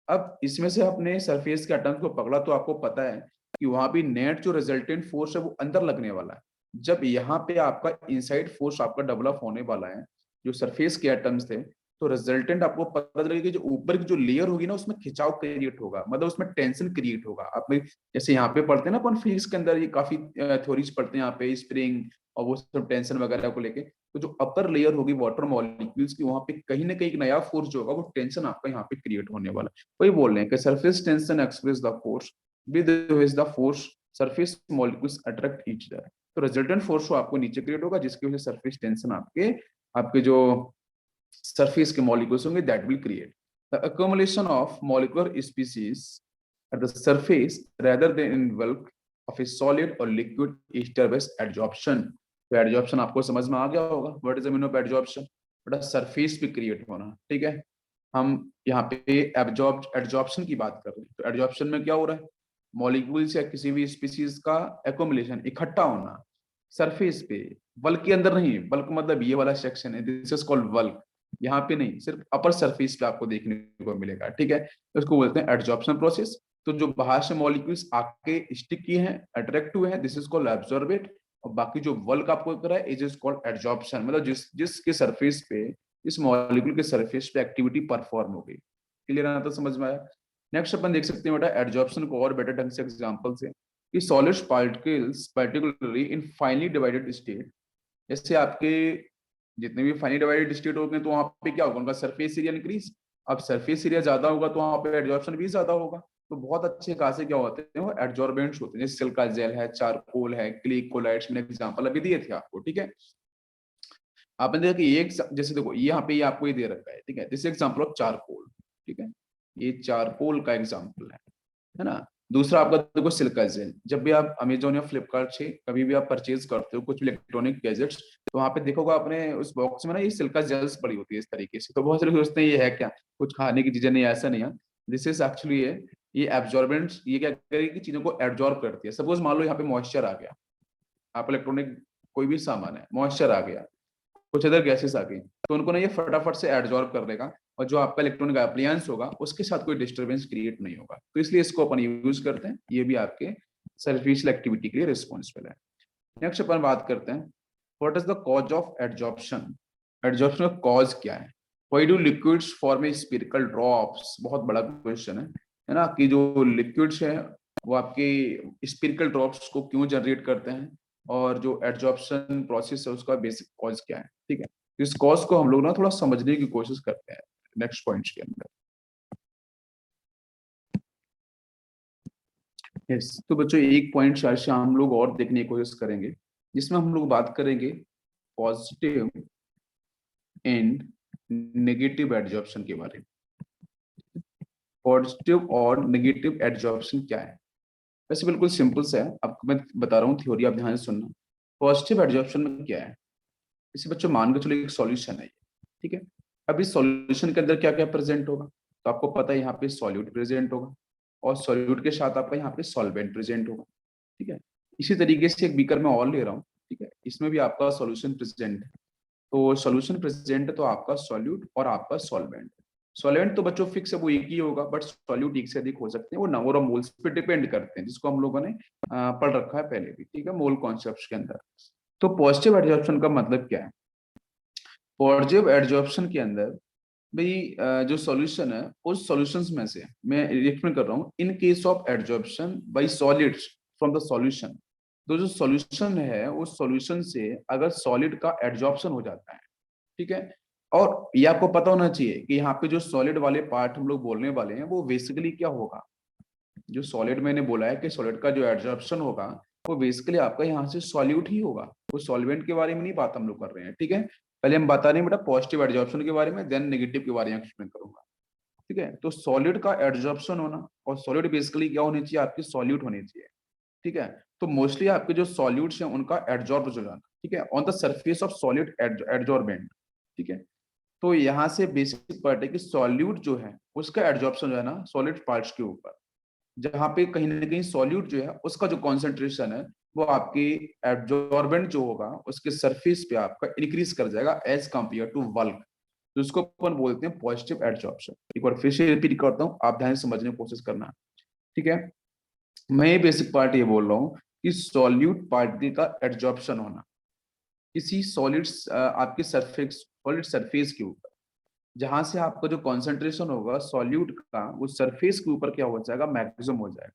Speaker 1: अब इसमें से अपने सरफेस के एटम्स को पकड़ा तो आपको पता है कि वहां भी नेट जो रिजल्टेंट फोर्स है वो अंदर लगने वाला है। जब यहाँ पे आपका इनसाइड फोर्स आपका डेवलप होने वाला है, जो सरफेस के एटम्स थे, तो रिजल्टेंट आपको पता चलेगा कि जो ऊपर की जो लेयर होगी ना उसमें खिंचाव क्रिएट होगा, मतलब उसमें टेंशन क्रिएट होगा। आप जैसे यहाँ पे पढ़ते हैं ना अपन फिजिक्स के अंदर, ये काफी थ्योरीज पढ़ते हैं यहाँ पे, स्प्रिंग और वो सब टेंशन वगैरह को लेके। तो जो अपर लेयर होगी वाटर मॉलिक्यूल्स की, वहां पे कहीं ना कहीं एक नया फोर्स जो होगा वो टेंशन आपका यहाँ पे क्रिएट होने वाला है। वही बोल रहे हैं कि surface tension express the force with which the force surface molecules attract each other. तो रिजल्टेंट फोर्स आपको नीचे क्रिएट होगा, जिसकी वजह से सरफेस टेंशन आपके आपके जो सरफेस के मॉलिक्यूल्स होंगे that will create. The accumulation of molecular species at the surface rather than in bulk of a solid or liquid disturbs adsorption. तो adsorption आपको समझ में आ गया होगा. What is the meaning of adsorption? बड़ा surface पे create होना. ठीक है, हम यहाँ पे एब्जॉर्प्शन की बात कर रहे हैं. तो एब्जॉर्प्शन में क्या हो रहा है? मॉलिक्यूल्स या किसी भी स्पीसीज का एकोमुलेशन, इकट्ठा होना सरफेस पे, बल्क के अंदर नहीं. बल्क मतलब ये वाला सेक्शन है, दिस इज कॉल्ड बल्क. यहाँ पे नहीं, सिर्फ अपर सरफेस पे आपको देखने को मिलेगा. ठीक है, इसको बोलते हैं एब्जॉर्प्शन प्रोसेस. तो जो बाहर से मॉलिक्यूल्स आके स्टिक किए हैं, अट्रैक्ट हुए हैं, दिस इज कॉल्ड एब्जॉर्बेट. और बाकी जो बल्क आपको कर रहा है, इज कॉल्ड एब्जॉर्प्शन. मतलब जिसके सरफेस पे, इस मॉलिक्यूल के सरफेस पे एक्टिविटी परफॉर्म हो गई. क्लियर है ना? तो समझ में आया. नेक्स्ट अपन देख सकते हैं बेटा एब्जॉर्प्शन को और बेटर ढंग से एग्जांपल से, कि solid particles particularly in finally divided state. जैसे आपके जितने भी फाइनली डिवाइडेड स्टेट हो गए, तो वहां पे क्या होगा? उनका सरफेस एरिया इंक्रीज. अब सरफेस एरिया ज्यादा होगा तो वहां पे एब्जॉर्प्शन भी ज्यादा होगा. तो बहुत अच्छे खासे क्या होते हैं, वो एब्जॉर्बेंट्स होते हैं. जैसे सिलिका जेल है, चारकोल है, क्ले कोलाइड्स, मैंने एग्जांपल अभी दिए थे आपको. ठीक है, आपने देखा कि एक जैसे देखो यहाँ पे ये आपको ये दे रखा है. ठीक है, दिस एग्जांपल ऑफ चारकोल. ठीक है, ये चारकोल का एग्जांपल है ना. दूसरा आपका देखो सिलिका जेल. जब भी आप अमेजोन या फ्लिपकार्ट से कभी भी आप परचेज करते हो कुछ इलेक्ट्रॉनिक गैजेट्स, तो वहां पे देखोगे आपने उस बॉक्स में ना ये सिलिका जेल्स पड़ी होती है इस तरीके से. तो बहुत सारे लोग सोचते हैं ये है क्या, कुछ खाने की चीजें. नहीं, ऐसा नहीं है. दिस इज एक्चुअली ये एब्जॉर्बेंट्स. ये क्या करेगी, चीजों को एब्जॉर्ब करती है. सपोज मान लो यहाँ पे मॉइस्चर आ गया, आप इलेक्ट्रॉनिक कोई भी सामान है, मॉइस्चर आ गया, कुछ अदर गैसेस आ गई, तो उनको ना ये फटाफट से एब्जॉर्ब कर लेगा. और जो आपका इलेक्ट्रॉनिक अप्लायंस होगा उसके साथ कोई डिस्टरबेंस क्रिएट नहीं होगा. तो इसलिए इसको अपन यूज करते हैं. ये भी आपके सर्फेशियल एक्टिविटी के लिए रिस्पॉन्सिबल है. नेक्स्ट अपन बात करते हैं, what is the cause of absorption. Absorption का कॉज क्या है? Why do liquids form A spherical drops. बहुत बड़ा क्वेश्चन है ना, कि जो लिक्विड्स है वो आपके स्फेरिकल ड्रॉप्स को क्यों जनरेट करते हैं, और जो एब्जॉर्प्शन प्रोसेस है उसका बेसिक कॉज क्या है. ठीक है, तो इस कॉज को हम लोग ना थोड़ा समझने की कोशिश करते हैं नेक्स्ट पॉइंट्स के अंदर. यस, तो बच्चों एक पॉइंट शायद से हम लोग और देखने की कोशिश करेंगे, जिसमें हम लोग बात करेंगे पॉजिटिव एंड नेगेटिव एब्जॉर्प्शन के बारे में. पॉजिटिव और नेगेटिव एब्जॉर्प्शन क्या है? वैसे बिल्कुल सिंपल सा है, आपको मैं बता रहा हूँ थ्योरी, आप ध्यान से सुनना. पॉजिटिव एब्जॉर्प्शन में क्या है, इसे बच्चों मान के चलो एक सॉल्यूशन है ये. ठीक है, अब इस सॉल्यूशन के अंदर क्या क्या प्रेजेंट होगा, तो आपको पता है यहाँ पे सॉल्यूट प्रेजेंट होगा, और सॉल्यूट के साथ आपका यहाँ पे सॉल्वेंट प्रेजेंट होगा. ठीक है, इसी तरीके से एक बीकर में और ले रहा हूँ. ठीक है, इसमें भी आपका सॉल्यूशन प्रेजेंट है. तो सॉल्यूशन प्रेजेंट है तो आपका सॉल्यूट और आपका सॉल्वेंट. सॉल्वेंट तो बच्चों फिक्स है, वो एक ही होगा, बट सॉल्यूट एक से अधिक हो सकते हैं. वो नंबर ऑफ मोल्स पे डिपेंड करते हैं, जिसको हम लोगों ने पढ़ रखा है पहले भी. ठीक है, मोल कॉन्सेप्ट के अंदर. तो पॉजिटिव एब्जॉर्प्शन का मतलब क्या है? पॉजिटिव एब्जॉर्प्शन के अंदर भाई जो सॉल्यूशन है, उस सॉल्यूशंस में से मैं एक्सप्लेन कर रहा हूँ. In case of absorption by solids from the solution, तो जो सॉल्यूशन है उस सॉल्यूशन से अगर सॉलिड का एब्जॉर्प्शन हो जाता है. ठीक है, और ये आपको पता होना चाहिए कि यहाँ पे जो सॉलिड वाले पार्ट हम लोग बोलने वाले हैं वो बेसिकली क्या होगा. जो सॉलिड मैंने बोला है कि सॉलिड का जो एब्जॉर्प्शन होगा वो बेसिकली आपका यहाँ से सॉल्यूट ही होगा. वो सॉल्वेंट के बारे में नहीं बात हम लोग कर रहे हैं. ठीक है, पहले हम बता रहे हैं बेटा पॉजिटिव एब्जॉर्प्शन के बारे में, देन नेगेटिव के बारे में एक्सप्लेन करूंगा. ठीक है, तो सॉलिड का एब्जॉर्प्शन होना, और सॉलिड बेसिकली क्या होनी चाहिए, आपकी सॉल्यूट होनी चाहिए. ठीक है, तो मोस्टली आपके जो सॉल्यूट्स हैं उनका एब्जॉर्ब हो जाना. ठीक है, on the surface of solid absorbent. ठीक है, तो यहाँ से बेसिक पार्ट है कि सॉल्यूट जो है उसका एब्जॉर्प्शन जो है ना सॉलिड पार्ट्स के ऊपर, जहाँ पे कहीं ना कहीं सॉल्यूट जो है उसका जो कॉन्सेंट्रेशन है वो आपके एब्जॉर्बेंट जो होगा उसके सरफेस पे आपका इंक्रीज कर जाएगा एज कंपेयर टू बल्क. तो उसको अपन बोलते हैं पॉजिटिव एब्जॉर्प्शन. एक बार फिर से रिपीट करता हूँ, आप ध्यान से समझने की कोशिश करना. ठीक है, मैं ये बेसिक पार्ट ये बोल रहा हूँ कि सॉल्यूट पार्टिकल का एब्जॉर्प्शन होना किसी सॉलिड आपके सरफेस, सॉलिड सरफेस के ऊपर, जहां से आपका जो कॉन्सेंट्रेशन होगा सॉल्यूट का वो सरफेस के ऊपर क्या हो जाएगा, मैक्सिमम हो जाएगा.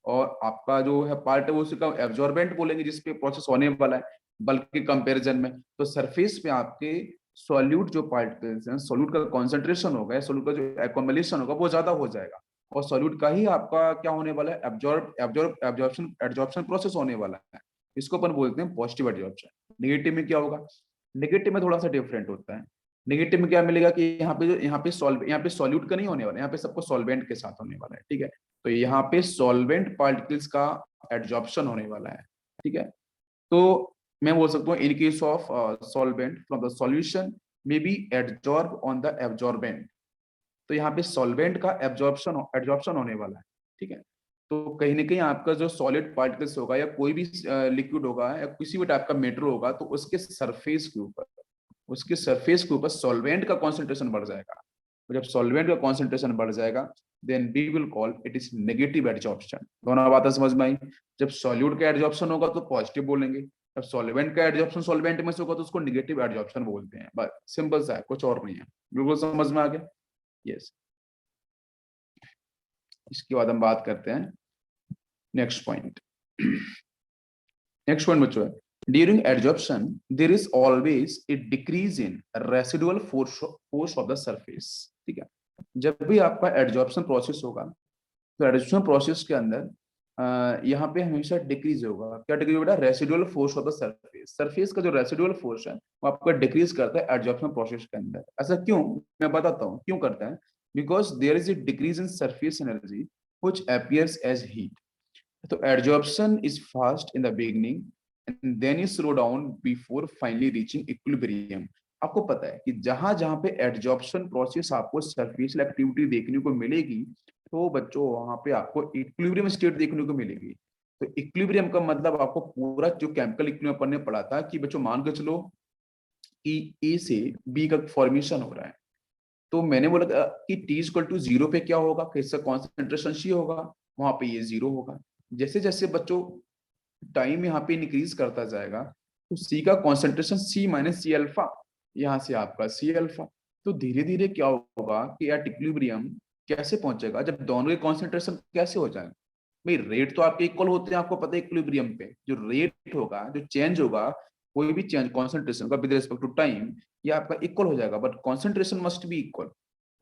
Speaker 1: और आपका जो है पार्ट है वो उसका एब्जॉर्बेंट बोलेंगे, जिसपे प्रोसेस होने वाला है बल्क के कंपैरिजन में. तो सरफेस पे आपके सॉल्यूट जो पार्टिकल्स हैं, सॉल्यूट का कॉन्सेंट्रेशन होगा, सॉल्यूट का जो एक्युमुलेशन होगा वो ज्यादा हो जाएगा, और सॉल्यूट का ही आपका क्या होने वाला है, एब्जॉर्प्शन एब्जॉर्प्शन प्रोसेस होने वाला है. इसको अपन बोलते हैं पॉजिटिव एब्जॉर्प्शन. नेगेटिव में क्या होगा, नेगेटिव में थोड़ा सा डिफरेंट होता है. नेगेटिव में क्या मिलेगा कि यहाँ पे सॉल्यूट का नहीं होने वाला, यहाँ पे सबको सॉल्वेंट के साथ होने वाला है, ठीक है। तो यहाँ पे सॉल्वेंट पार्टिकल्स का एडजॉर्प्शन होने वाला है, ठीक है। तो मैं बोल सकता हूँ in case of solvent from the solution may be adsorb on the absorbent. तो यहाँ पे सॉल्वेंट का एब्जॉर्प्शन होने वाला है, ठीक है। तो कहीं ना कहीं आपका जो सॉलिड पार्टिकल्स होगा या कोई भी लिक्विड होगा या किसी भी टाइप का मेटर होगा, तो उसके सरफेस के ऊपर सॉल्वेंट का कॉन्सेंट्रेशन बढ़ जाएगा। तो जब सॉल्वेंट का कॉन्सेंट्रेशन बढ़ जाएगा, then we will call it is negative adsorption. दोनों बातें समझ में आई। जब सॉल्यूट का एडजॉर्प्शन होगा तो पॉजिटिव बोलेंगे, जब सॉल्वेंट का एडजॉर्प्शन सॉल्वेंट में से होगा तो उसको नेगेटिव एडजॉर्प्शन बोलते हैं। बस सिंपल सा है, कुछ और नहीं है। बिल्कुल समझ में आ गया? यस। इसके बाद हम बात करते हैं नेक्स्ट पॉइंट। नेक्स्ट पॉइंट बच्चों है, during adsorption there is always a decrease in residual force of the surface, ठीक है। जब भी आपका एडजॉर्प्शन प्रोसेस होगा, तो एडजॉर्प्शन प्रोसेस के अंदर यहाँ पे हमेशा डिक्रीज होगा। क्या डिक्रीज होगा? Residual force of the surface. Surface का जो रेसिडुअल फोर्स है वो आपका डिक्रीज करता है एडजॉर्प्शन प्रोसेस के अंदर। ऐसा क्यों? मैं बताता हूँ क्यों करता है। Because there is a decrease in surface energy which appears as heat. तो adsorption is fast in the beginning and then is slow down before finally reaching equilibrium. आपको पता है कि जहां जहां पे एडजॉर्प्शन प्रोसेस आपको सरफेशियल एक्टिविटी देखने को मिलेगी, तो बच्चों वहां पे आपको इक्विलिब्रियम स्टेट देखने को मिलेगी। तो इक्विलिब्रियम का मतलब आपको पूरा जो केमिकल इक्विलिब्रियम पढ़ने पड़ा था कि बच्चों मान के चलो कि ए से बी का फॉर्मेशन हो रहा है, तो मैंने बोला था कि टी इक्वल टू जीरो पे क्या होगा, किसका कॉन्सेंट्रेशन सी होगा, वहां पे ये जीरो होगा। जैसे जैसे बच्चों टाइम यहाँ पे इंक्रीज करता जाएगा, तो सी का कॉन्सेंट्रेशन सी माइनस सी अल्फा, यहाँ से आपका सी अल्फा। तो धीरे धीरे क्या होगा कि एट इक्विलिब्रियम कैसे पहुंचेगा, जब दोनों के कॉन्सेंट्रेशन कैसे हो जाए। भाई रेट तो आपके इक्वल होते हैं, आपको पता है इक्विलिब्रियम पे जो रेट होगा, जो चेंज होगा, कोई भी चेंज कॉन्सेंट्रेशन का विद रिस्पेक्ट टू टाइम, ये आपका इक्वल हो जाएगा। But concentration must be equal,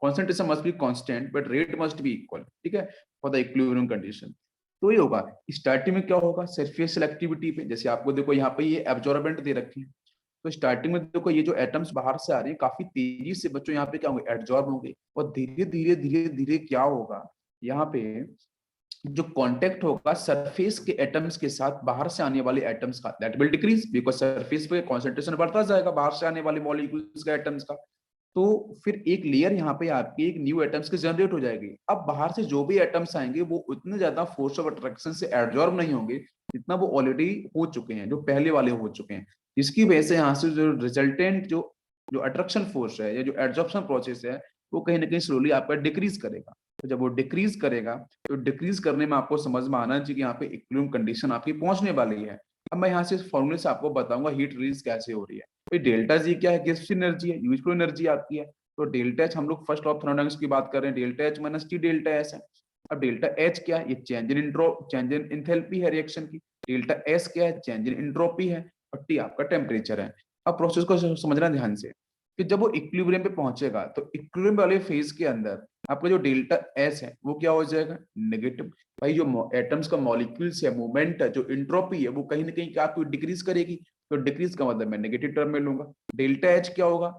Speaker 1: concentration must be constant but rate must be equal, ठीक है, फॉर द इक्विलिब्रियम कंडीशन। तो ये होगा स्टार्टिंग में क्या होगा, सरफेस एक्टिविटी पे, जैसे आपको देखो यहाँ पे ये एब्जॉर्बेंट दे रखे हैं। तो स्टार्टिंग में देखो ये जो एटम्स बाहर से आ रहे हैं काफी तेजी से बच्चों यहाँ पे क्या होंगे, एब्जॉर्ब होंगे। और धीरे धीरे धीरे धीरे क्या होगा, यहाँ पे जो कांटेक्ट होगा सरफेस के एटम्स के साथ बाहर से आने वाले एटम्स का, that will decrease because surface पे कॉन्सेंट्रेशन बढ़ता जाएगा बाहर से आने वाले मॉलिक्यूल्स का, एटम्स का। तो फिर एक लेयर यहाँ पे आपकी एक न्यू एटम्स की जनरेट हो जाएगी। अब बाहर से जो भी एटम्स आएंगे वो उतने ज्यादा फोर्स ऑफ अट्रैक्शन से एब्जॉर्ब नहीं होंगे जितना वो ऑलरेडी हो चुके हैं, जो पहले वाले हो चुके हैं। इसकी वजह से यहाँ से जो रिजल्टेंट जो जो अट्रैक्शन फोर्स है या जो एब्जॉर्प्शन प्रोसेस है, वो कहीं ना कहीं स्लोली आपका डिक्रीज करेगा। तो जब वो डिक्रीज करेगा, तो डिक्रीज करने में आपको समझ में आना चाहिए कि यहाँ पे इक्विलिब्रियम कंडीशन आपकी पहुंचने वाली है। अब मैं यहाँ से फॉर्मूले से आपको बताऊंगा हीट रिलीज कैसे हो रही है। तो डेल्टा जी क्या है, किस एनर्जी है, यूजफुल एनर्जी आपकी है। तो डेल्टा एच हम लोग फर्स्ट ऑफ थर्मोडायनामिक्स की बात कर रहे हैं, delta H minus T delta S है। अब डेल्टा एच क्या है, ये चेंज इन इंथैल्पी है रिएक्शन की। डेल्टा एस क्या है, चेंज इन एंट्रोपी है। और टी आपका टेम्परेचर है। अब प्रोसेस को समझना ध्यान से कि जब वो इक्विलिब्रियम पे पहुंचेगा, तो इक्विलिब्रियम वाले फेज के अंदर आपका जो डेल्टा एस है वो क्या हो जाएगा, नेगेटिव। भाई जो एटम्स का मॉलिक्यूल्स है, मूवमेंट है, जो एंट्रोपी है, वो कहीं ना कहीं क्या आपको डिक्रीज करेगी। तो डिक्रीज का मतलब मैं नेगेटिव टर्म में लूंगा। डेल्टा एच क्या होगा,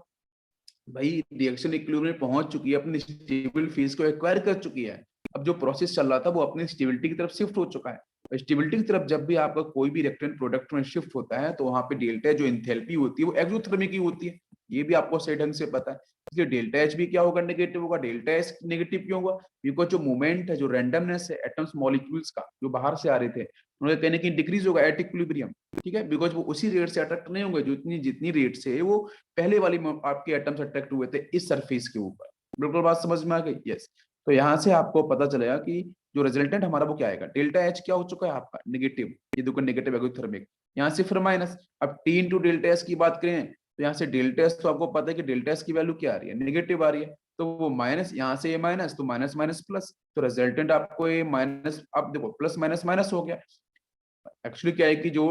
Speaker 1: भाई रिएक्शन इक्विलिब्रियम में पहुंच चुकी है, अपनी स्टेबल फेज को एक्वायर कर चुकी है। अब जो प्रोसेस चल रहा था वो अपनी स्टेबिलिटी की तरफ शिफ्ट हो चुका है। स्टेबिलिटी की तरफ जब भी आपका कोई भी रिएक्टेंट प्रोडक्ट में शिफ्ट होता है, तो वहां पे डेल्टा जो एंथैल्पी होती है वो एक्सोथर्मिक की होती है। ये भी आपको सही ढंग से पता है। इसलिए डेल्टा एच भी क्या होगा, नेगेटिव होगा। डेल्टा एस नेगेटिव क्यों होगा, बिकॉज जो मूवमेंट है, जो रैंडमनेस है एटम्स मॉलिक्यूल्स का, जो बाहर से आ रहे थे, उन्हें कहीं ना कहीं डिक्रीज होगा एट इक्विलिब्रियम, ठीक है। बिकॉज वो उसी रेट से अट्रैक्ट नहीं होंगे जितनी जितनी रेट से वो पहले वाली आपके एटम्स अट्रैक्ट हुए थे इस सरफेस के ऊपर। बिल्कुल बात समझ में आ गई? यस। तो यहाँ से आपको पता चलेगा कि जो रिजल्टेंट हमारा वो क्या आएगा, डेल्टा एच क्या हो चुका है आपका, नेगेटिव। ये देखो नेगेटिव एक्सोथर्मिक, यहाँ से फिर माइनस। अब टी इंटू डेल्टा एस की बात करें, तो यहाँ से डेल्टा एस, तो आपको पता है कि डेल्टा एस की वैल्यू क्या आ रही है, नेगेटिव आ रही है। तो वो माइनस, यहाँ से ये माइनस, तो माइनस माइनस प्लस, तो रिजल्टेंट आपको ये माइनस, अब देखो प्लस माइनस माइनस हो गया। एक्चुअली क्या है कि जो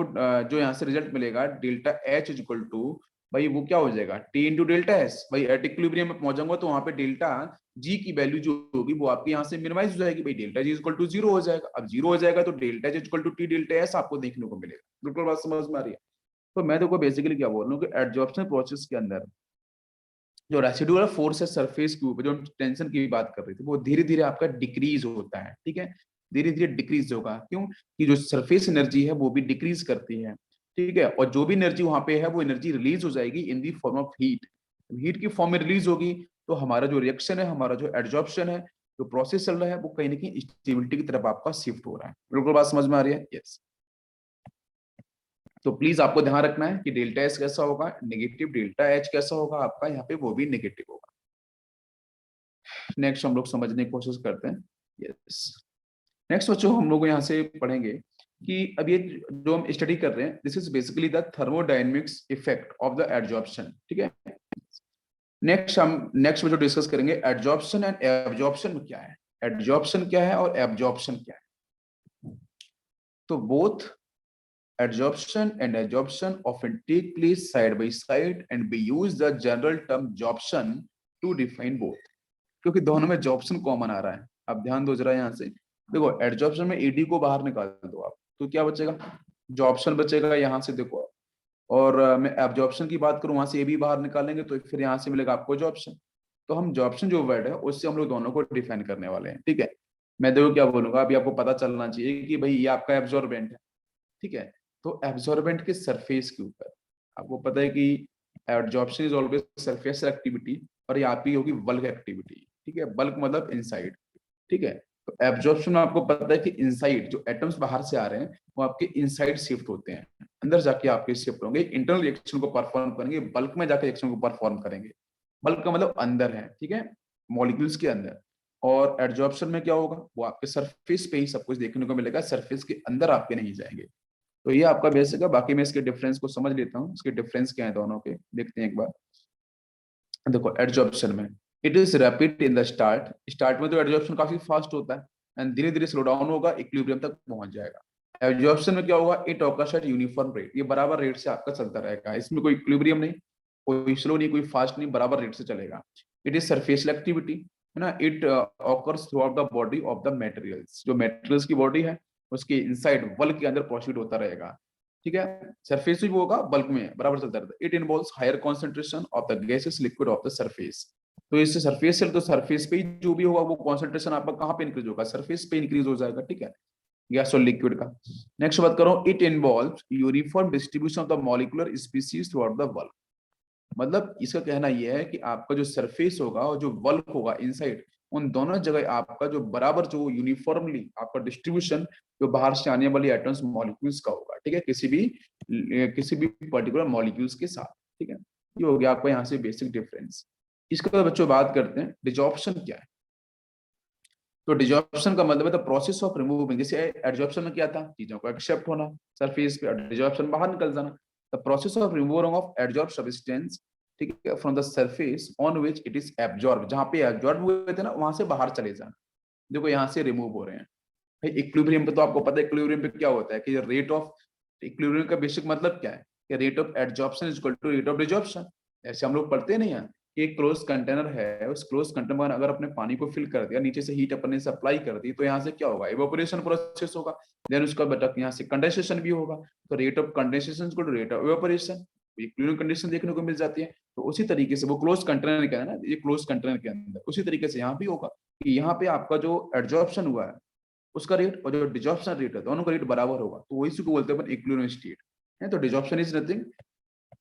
Speaker 1: यहाँ से रिजल्ट मिलेगा delta H is equal to, भाई वो क्या हो जाएगा, टी इंटू डेल्टा एस। भाई एट इक्विलिब्रियम में पहुंचाऊंगा तो वहां पे डेल्टा जी की वैल्यू जो होगी वो आपके यहाँ से मिनिमाइज हो जाएगी। भाई delta G equal to zero हो जाएगा। अब जीरो हो जाएगा तो delta G equal to T delta S आपको देखने को मिलेगा। बिल्कुल बात समझ में आ रही है? तो मैं देखो बेसिकली क्या बोल रहा हूँ कि एडजॉर्प्शन प्रोसेस के अंदर जो रेसिडुअल फोर्स है सरफेस के ऊपर, जो हम टेंशन की बात कर रहे थे, वो धीरे धीरे आपका डिक्रीज होता है, ठीक है, धीरे धीरे डिक्रीज होगा। क्यों? कि जो सरफेस एनर्जी है वो भी डिक्रीज करती है, ठीक है, और जो भी एनर्जी वहां पे है वो एनर्जी रिलीज हो जाएगी in the form of heat, heat की फॉर्म में रिलीज होगी। तो हमारा जो रिएक्शन है, हमारा जो एड्जॉर्प्शन है, जो प्रोसेस चल रहा है, वो कहीं ना कहीं स्टेबिलिटी की तरफ आपका शिफ्ट हो रहा है। बिल्कुल बात समझ में आ रही है? यस। तो प्लीज आपको ध्यान रखना है कि डेल्टा एस कैसा होगा नेगेटिव, डेल्टा एच कैसा होगा आपका यहाँ पे, वो भी नेगेटिव होगा। नेक्स्ट हम लोग समझने की कोशिश करते हैं। यस। नेक्स्ट बच्चों हम लोग यहाँ से पढ़ेंगे कि अब ये जो हम स्टडी कर रहे हैं, this is basically the thermodynamics effect of the adsorption, ठीक है। नेक्स्ट में जो डिस्कस करेंगे एड्जॉर्प्शन एंड एब्जॉर्प्शन क्या है, एड्जॉर्प्शन क्या है और एब्जॉर्प्शन क्या है। तो both adsorption and absorption often take place side by side and we use the general term absorption to define both, क्योंकि दोनों में जॉब्सन कॉमन आ रहा है। अब ध्यान दो जरा यहाँ से, देखो एडजॉर्प्शन में एडी को बाहर निकाल दो आप, तो क्या बचेगा? जॉब्सन बचेगा यहाँ से, देखो। और मैं एब्जॉर्प्शन की बात करूँ, वहां से ए भी बाहर निकालेंगे तो फिर यहाँ से मिलेगा आपको जॉब्सन। तो हम जॉब्सन जो वर्ड है उससे हम लोग दोनों को डिफाइन करने वाले हैं, ठीक है। मैं देखो क्या बोलूंगा, अभी आपको पता चलना चाहिए कि भाई ये आपका एब्जॉर्बेंट है, ठीक है। तो एब्जॉर्बेंट के सरफेस के ऊपर आपको पता है कि absorption is always surface activity, और ये आपकी होगी बल्क एक्टिविटी, ठीक है। बल्क मतलब इनसाइड, ठीक है। तो एब्जॉर्प्शन में आपको पता है कि इनसाइड जो एटम्स बाहर से आ रहे हैं वो आपके इनसाइड शिफ्ट होते हैं, अंदर जाके आपके शिफ्ट होंगे, इंटरनल रिएक्शन को परफॉर्म करेंगे, बल्क में जाके रिएक्शन को परफॉर्म करेंगे। बल्क का मतलब अंदर है, ठीक है, मॉलिक्यूल्स के अंदर। और एब्जॉर्प्शन में क्या होगा, वो आपके सरफेस पे ही सब कुछ देखने को मिलेगा, सरफेस के अंदर आपके नहीं जाएंगे। तो ये आपका बेसिक है, बाकी मैं इसके डिफरेंस को समझ लेता हूँ, इसके डिफरेंस क्या है दोनों के, देखते हैं एक बार। देखो एड्जॉर्प्शन में it is rapid in the start, start में तो एड्जॉर्प्शन काफी फास्ट होता है एंड धीरे धीरे स्लो डाउन होगा, इक्विलिब्रियम तक पहुंच जाएगा। एब्जॉर्प्शन में क्या होगा, it occurs eight uniform rate, ये बराबर रेट से आपका चलता रहेगा, इसमें कोई इक्विलिब्रियम नहीं, कोई स्लो नहीं, कोई फास्ट नहीं, बराबर रेट से चलेगा। इट इज सरफेशियल एक्टिविटी, है ना, it occurs through out the body of the materials, जो मेटेरियल्स की बॉडी है उसके इनसाइड वल के अंदर प्रोसीड होता रहेगा, ठीक है। सरफेस भी होगा, बल्क में बराबर चलता रहता है। It involves higher concentration of the gases liquid of the surface, तो इससे सरफेस से, तो सरफेस पे ही जो भी होगा वो कॉन्सेंट्रेशन आपका कहाँ पे इंक्रीज होगा, सरफेस पे इंक्रीज हो जाएगा, ठीक है, गैस और लिक्विड का। नेक्स्ट बात करो, it involves uniform distribution of the molecular species through out the world, मतलब इसका कहना यह है कि आपका जो सरफेस होगा और जो वल्क होगा इनसाइड, उन दोनों जगह आपका जो बराबर, जो यूनिफॉर्मली आपका डिस्ट्रीब्यूशन जो बाहर से आने वाली एटम्स मॉलिक्यूल्स का होगा, ठीक है, किसी भी पर्टिकुलर मॉलिक्यूल्स के साथ, ठीक है। ये हो गया आपका यहाँ से बेसिक डिफरेंस। इसके बाद बच्चों बात करते हैं डिजॉर्प्शन क्या है। तो डिजॉर्प्शन का मतलब है द प्रोसेस ऑफ रिमूविंग, जैसे एडजॉर्प्शन में क्या था, चीजों को एक्सेप्ट होना सरफेस पे, डिजॉर्प्शन बाहर निकल जाना। The process of removing of adsorb substance, ठीक है, from the surface on which it is absorb, जहां पे एब्जॉर्ब हुए थे ना वहां से बाहर चले जाना, देखो यहाँ से रिमूव हो रहे हैं। भाई इक्विलिब्रियम पे तो आपको पता है, इक्विलिब्रियम पे क्या होता है कि रेट ऑफ, इक्विलिब्रियम का बेसिक मतलब क्या है कि rate of adsorption is equal to rate of desorption. ऐसे हम लोग पढ़ते नहीं है कि एक क्लोज कंटेनर है, उस क्लोज कंटेनर में अगर अपने पानी को फिल कर दिया, नीचे से हीट अपने सप्लाई कर दी, तो यहाँ से क्या होगा, इवेपोरेशन प्रोसेस होगा, देन उसका बेटा यहाँ से कंडेंसेशन भी होगा, तो rate of condensation is equal to rate of evaporation, equilibrium condition देखने को मिल जाती है। तो उसी तरीके से वो क्लोज कंटेनर के अंदर ना, ये क्लोज कंटेनर के अंदर उसी तरीके से यहाँ भी होगा कि यहाँ पे आपका जो एडजॉर्प्शन हुआ है उसका रेट और जो डिजॉर्प्शन रेट है दोनों का रेट बराबर होगा, तो वही को बोलते हैं इक्विलिब्रियम स्टेट है। तो डिजॉर्प्शन इज नथिंग,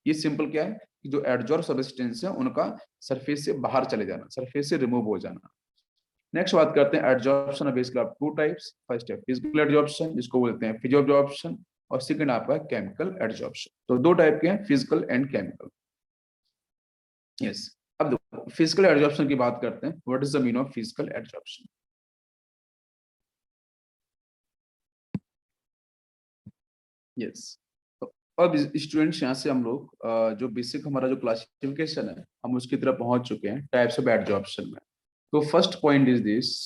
Speaker 1: ये सिंपल क्या है कि जो एडजॉर्ब सब्सटेंस है उनका सरफेस से बाहर चले जाना, सरफेस से रिमूव हो जाना। नेक्स्ट बात करते हैं adsorption of basically two types, first है फिजिकल एडजॉर्प्शन जिसको बोलते हैं फिजियो एडजॉर्प्शन, और सेकंड आपका केमिकल एडजॉर्प्शन। तो दो टाइप के हैं, फिजिकल एंड केमिकल। यस। अब देखो फिजिकल एडजॉर्प्शन की बात करते हैं, what is the mean of physical adsorption. Yes. तो अब स्टूडेंट्स यहाँ से हम लोग जो बेसिक हमारा जो क्लासिफिकेशन है हम उसकी तरफ पहुंच चुके हैं टाइप्स ऑफ एडजॉर्प्शन में। तो फर्स्ट पॉइंट इज दिस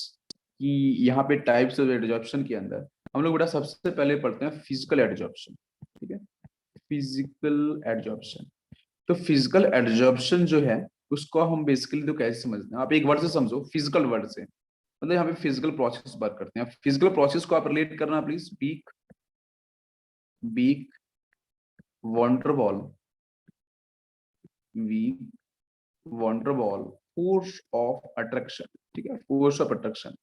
Speaker 1: कि यहाँ पे टाइप्स ऑफ एडजॉर्प्शन के अंदर हम लोग बेटा सबसे पहले पढ़ते हैं फिजिकल एडजॉर्प्शन, ठीक है, फिजिकल एडजॉर्प्शन। तो फिजिकल एडजॉर्प्शन जो है उसको हम बेसिकली तो कैसे समझते हैं, आप एक वर्ड से समझो, फिजिकल वर्ड से, मतलब यहाँ पे फिजिकल प्रोसेस बात करते हैं। फिजिकल प्रोसेस को आप रिलेट करना प्लीज, बीक, बीक, वॉन्डर बॉल, we, van der Waals force of attraction, ठीक है, फोर्स ऑफ अट्रैक्शन।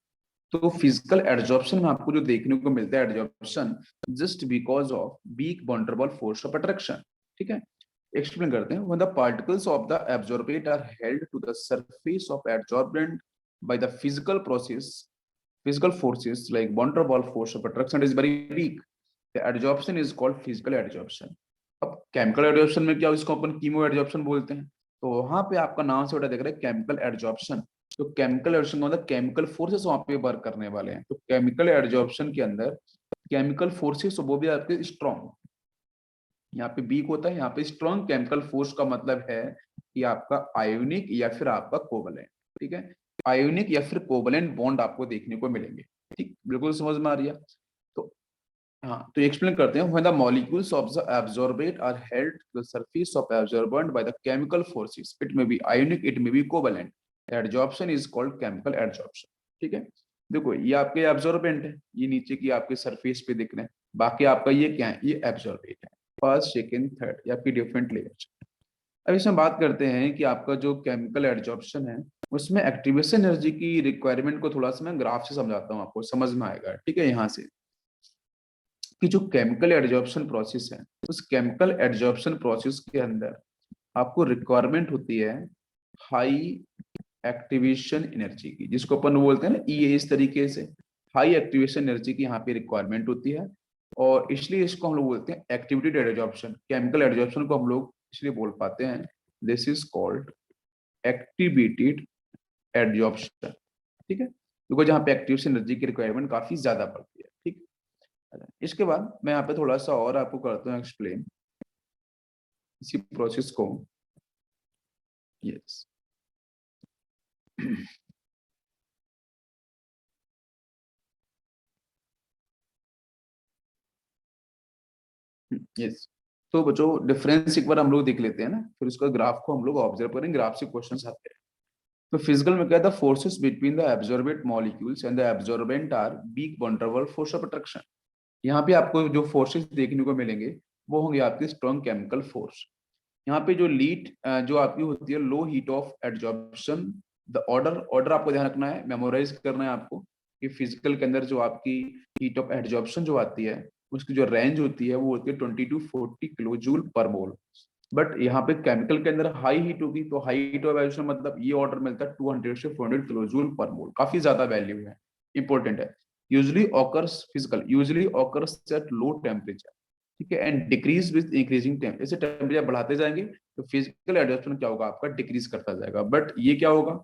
Speaker 1: तो फिजिकल एड्जॉर्प्शन में आपको जो देखने को मिलता है adsorption just because of weak van der Waals force of attraction, ठीक है। एक्सप्लेन करते हैं। When the particles of the absorbent are held to the surface of adsorbent by the physical process, physical forces like van der Waals force of attraction is very weak, the adsorption is called physical adsorption। अब chemical adsorption में क्या, इसको अपन chemo adsorption बोलते हैं। तो वहां पे आपका नाम से बेटा देख रहे हैं केमिकल एडजॉर्प्शन। तो केमिकल एडजॉर्प्शन का मतलब केमिकल फोर्सेस वहां पे वर्क करने वाले हैं। तो केमिकल एडजॉर्प्शन के अंदर केमिकल फोर्सेस वो भी आपके स्ट्रॉन्ग, यहाँ पे वीक होता है, यहाँ पे स्ट्रॉन्ग। केमिकल फोर्स का मतलब है कि आपका आयोनिक या फिर आपका कोवलेंट, ठीक है, आयोनिक या फिर कोवलेंट बॉन्ड आपको देखने को मिलेंगे। ठीक, बिल्कुल समझ में आ रही है। तो हाँ, तो एक्सप्लेन करते हैं। When the molecules of the absorbent are held to the surface of absorbent by the chemical forces, it may be ionic, it may be covalent, adsorption is called chemical adsorption. ठीक है, देखो ये आपके absorbent है, ये नीचे की आपके सरफेस पे दिख रहे हैं, बाकी आपका ये क्या है, ये एब्जॉर्बेट है, फर्स्ट सेकंड थर्ड या फिर डिफरेंट लेयर्स। अब इसमें बात करते हैं कि आपका जो केमिकल एडजॉर्प्शन है उसमें एक्टिवेशन एनर्जी की रिक्वायरमेंट को थोड़ा सा मैं ग्राफ से समझाता हूँ, आपको समझ में आएगा। ठीक है, यहाँ से कि जो केमिकल एडजॉर्प्शन प्रोसेस है, उस केमिकल एडजॉर्प्शन प्रोसेस के अंदर आपको रिक्वायरमेंट होती है हाई एक्टिवेशन एनर्जी की, जिसको अपन बोलते हैं ना ई, इस तरीके से हाई एक्टिवेशन एनर्जी की यहाँ पे रिक्वायरमेंट होती है। और इसलिए इसको हम लोग बोलते हैं एक्टिवेटेड एडजॉर्प्शन। केमिकल एडजॉर्प्शन को हम लोग इसलिए बोल पाते हैं this is called activated adsorption. ठीक है, क्योंकि जहाँ पे एक्टिवेशन एनर्जी की रिक्वायरमेंट काफी ज्यादा पड़ती है। ठीक, इसके बाद मैं यहाँ पे थोड़ा सा और आपको करता हूँ एक्सप्लेन इसी प्रोसेस को। Yes, yes. तो बच्चों डिफरेंस एक बार हम लोग देख लेते हैं ना, फिर उसका ग्राफ को हम लोग ऑब्जर्व करेंगे, ग्राफ से क्वेश्चंस आते हैं। तो फिजिकल में क्या था, forces between the absorbent molecules and the absorbent are weak van der Waal force of attraction. यहाँ पे आपको जो फोर्सेस देखने को मिलेंगे वो होंगे आपके स्ट्रॉन्ग केमिकल फोर्स। यहाँ पे जो लीड जो आपकी होती है low heat of adsorption, the order order आपको ध्यान रखना है, मेमोराइज करना है आपको कि फिजिकल के अंदर जो आपकी हीट ऑफ एडजॉर्प्शन जो आती है उसकी जो रेंज होती है वो होती है 20 टू 40 किलो जूल पर मोल। बट यहाँ पे केमिकल के अंदर हाई हीट होगी, तो हाई हीट ऑफ एडजॉर्प्शन मतलब ये ऑर्डर मिलता है 200 से 400 किलो जूल पर मोल, काफी ज्यादा वैल्यू है, इंपॉर्टेंट है। Usually occurs physical usually occurs eight low temperature, ठीक है, and decrease with increasing temperature. जैसे टेम्परेचर बढ़ाते जाएंगे तो फिजिकल एडजस्टमेंट क्या होगा आपका, डिक्रीज करता जाएगा। बट ये क्या होगा,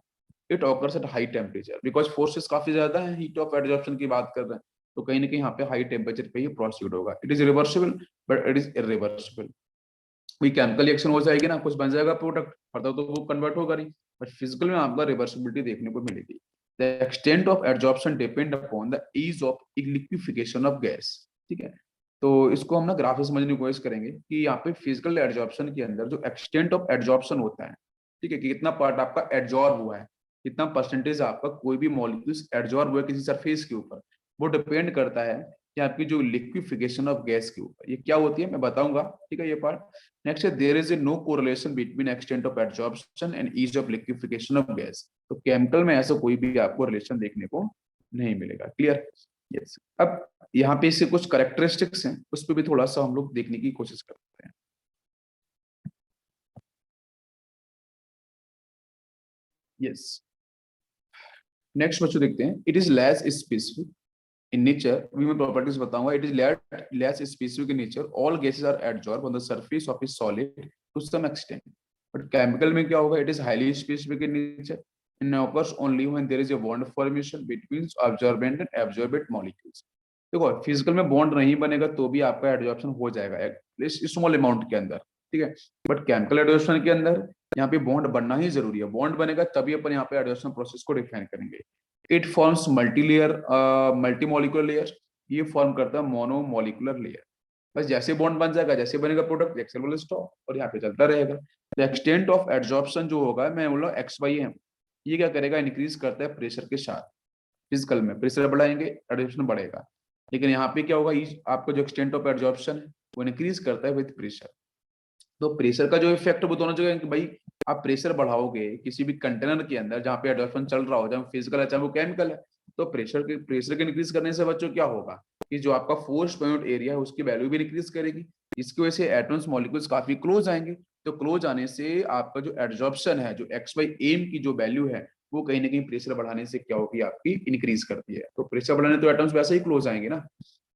Speaker 1: it occurs at high temperature because forces काफी ज्यादा है, हीट ऑफ एडजॉर्प्शन की बात कर रहे हैं, तो कहीं ना कहीं यहाँ पे हाई टेम्परेचर पे ही प्रोसीड होगा। It is reversible but it is irreversible. कोई केमिकल रिएक्शन हो जाएगी ना, कुछ बन जाएगा प्रोडक्ट, फर्दर तो वो कन्वर्ट होगा नहीं, बट फिजिकल में आपका रिवर्सिबिलिटी देखने को मिलेगी। The extent of adsorption depend upon the ease of liquefaction of gas. ठीक है, तो इसको हम ना ग्राफ से समझने की कोशिश करेंगे कि यहाँ पे फिजिकल एडजॉर्प्शन के अंदर जो एक्सटेंट ऑफ एडजॉर्प्शन होता है, ठीक है, कि कितना पार्ट आपका एडजॉर्ब हुआ है, कितना परसेंटेज आपका कोई भी मॉलिक्यूल्स एडजॉर्ब हुआ है किसी सरफेस के ऊपर, वो डिपेंड करता है कि आपकी जो लिक्विफिकेशन ऑफ गैस के ऊपर। ये क्या होती है मैं बताऊंगा, ठीक है, ये पार्ट नेक्स्ट है। There is a no correlation between extent of adsorption and ease of liquefaction of gas. तो केमिकल में ऐसा कोई भी आपको रिलेशन देखने को नहीं मिलेगा। क्लियर? यस। अब यहाँ पे इससे कुछ करेक्टरिस्टिक्स हैं, उस पर भी थोड़ा सा हम लोग देखने की कोशिश करते हैं। यस, नेक्स्ट बच्चों देखते हैं। It is less specific in nature, अभी मैं प्रॉपर्टीज बताऊंगा। It is less specific in nature, all gases are adsorb on the surface of a solid to some extent. But chemical में क्या होगा, it is highly specific in nature and occurs only when there is a bond formation between absorbent and absorbent molecules। देखो physical में bond नहीं बनेगा तो भी आपका एडजॉर्प्शन हो जाएगा स्मॉल अमाउंट के अंदर, ठीक है। बट केमिकल एडजॉर्प्शन के अंदर यहाँ पे बॉन्ड बनना ही जरूरी है, बॉन्ड बनेगा तभी अपन यहाँ पे एडजॉर्प्शन प्रोसेस को डिफाइन करेंगे। इट फॉर्म्स मल्टीलेयर मल्टीमोलिकुलर लेयर, ये फॉर्म करता है मोनोमोलिकुलर लेयर। बस जैसे बॉन्ड बन जाएगा, जैसे बनेगा प्रोडक्ट, रिएक्शन विल स्टॉप और यहाँ पे चलता रहेगा। तो एक्सटेंट ऑफ एडजॉर्प्शन जो होगा, मैं बोला एक्स वाई है, ये क्या करेगा, इंक्रीज करता है प्रेशर के साथ। फिजिकल में प्रेशर बढ़ाएंगे एडजॉर्प्शन बढ़ेगा, लेकिन यहाँ पे क्या होगा, आपका जो एक्सटेंट ऑफ एडजॉर्प्शन है वो इंक्रीज करता है विद प्रेशर। तो प्रेशर का जो इफेक्ट वो दोनों जगह कि भाई आप प्रेशर बढ़ाओगे किसी भी कंटेनर के अंदर जहाँ पे एडजॉर्प्शन चल रहा हो, चाहे फिजिकल है चाहे वो केमिकल है, तो प्रेशर के इंक्रीज करने से बच्चों क्या होगा कि जो आपका फोर्स पॉइंट एरिया है उसकी वैल्यू भी इंक्रीज करेगी। इसकी वजह से एटम्स मॉलिक्यूल्स काफी क्लोज आएंगे, तो क्लोज आने से आपका जो एडजॉर्प्शन है, जो एक्स बाई एम की जो वैल्यू है, वो कहीं ना कहीं प्रेशर बढ़ाने से क्या होगी, आपकी इंक्रीज करती है। तो प्रेशर बढ़ाने तो एटम्स वैसे ही क्लोज आएंगे ना,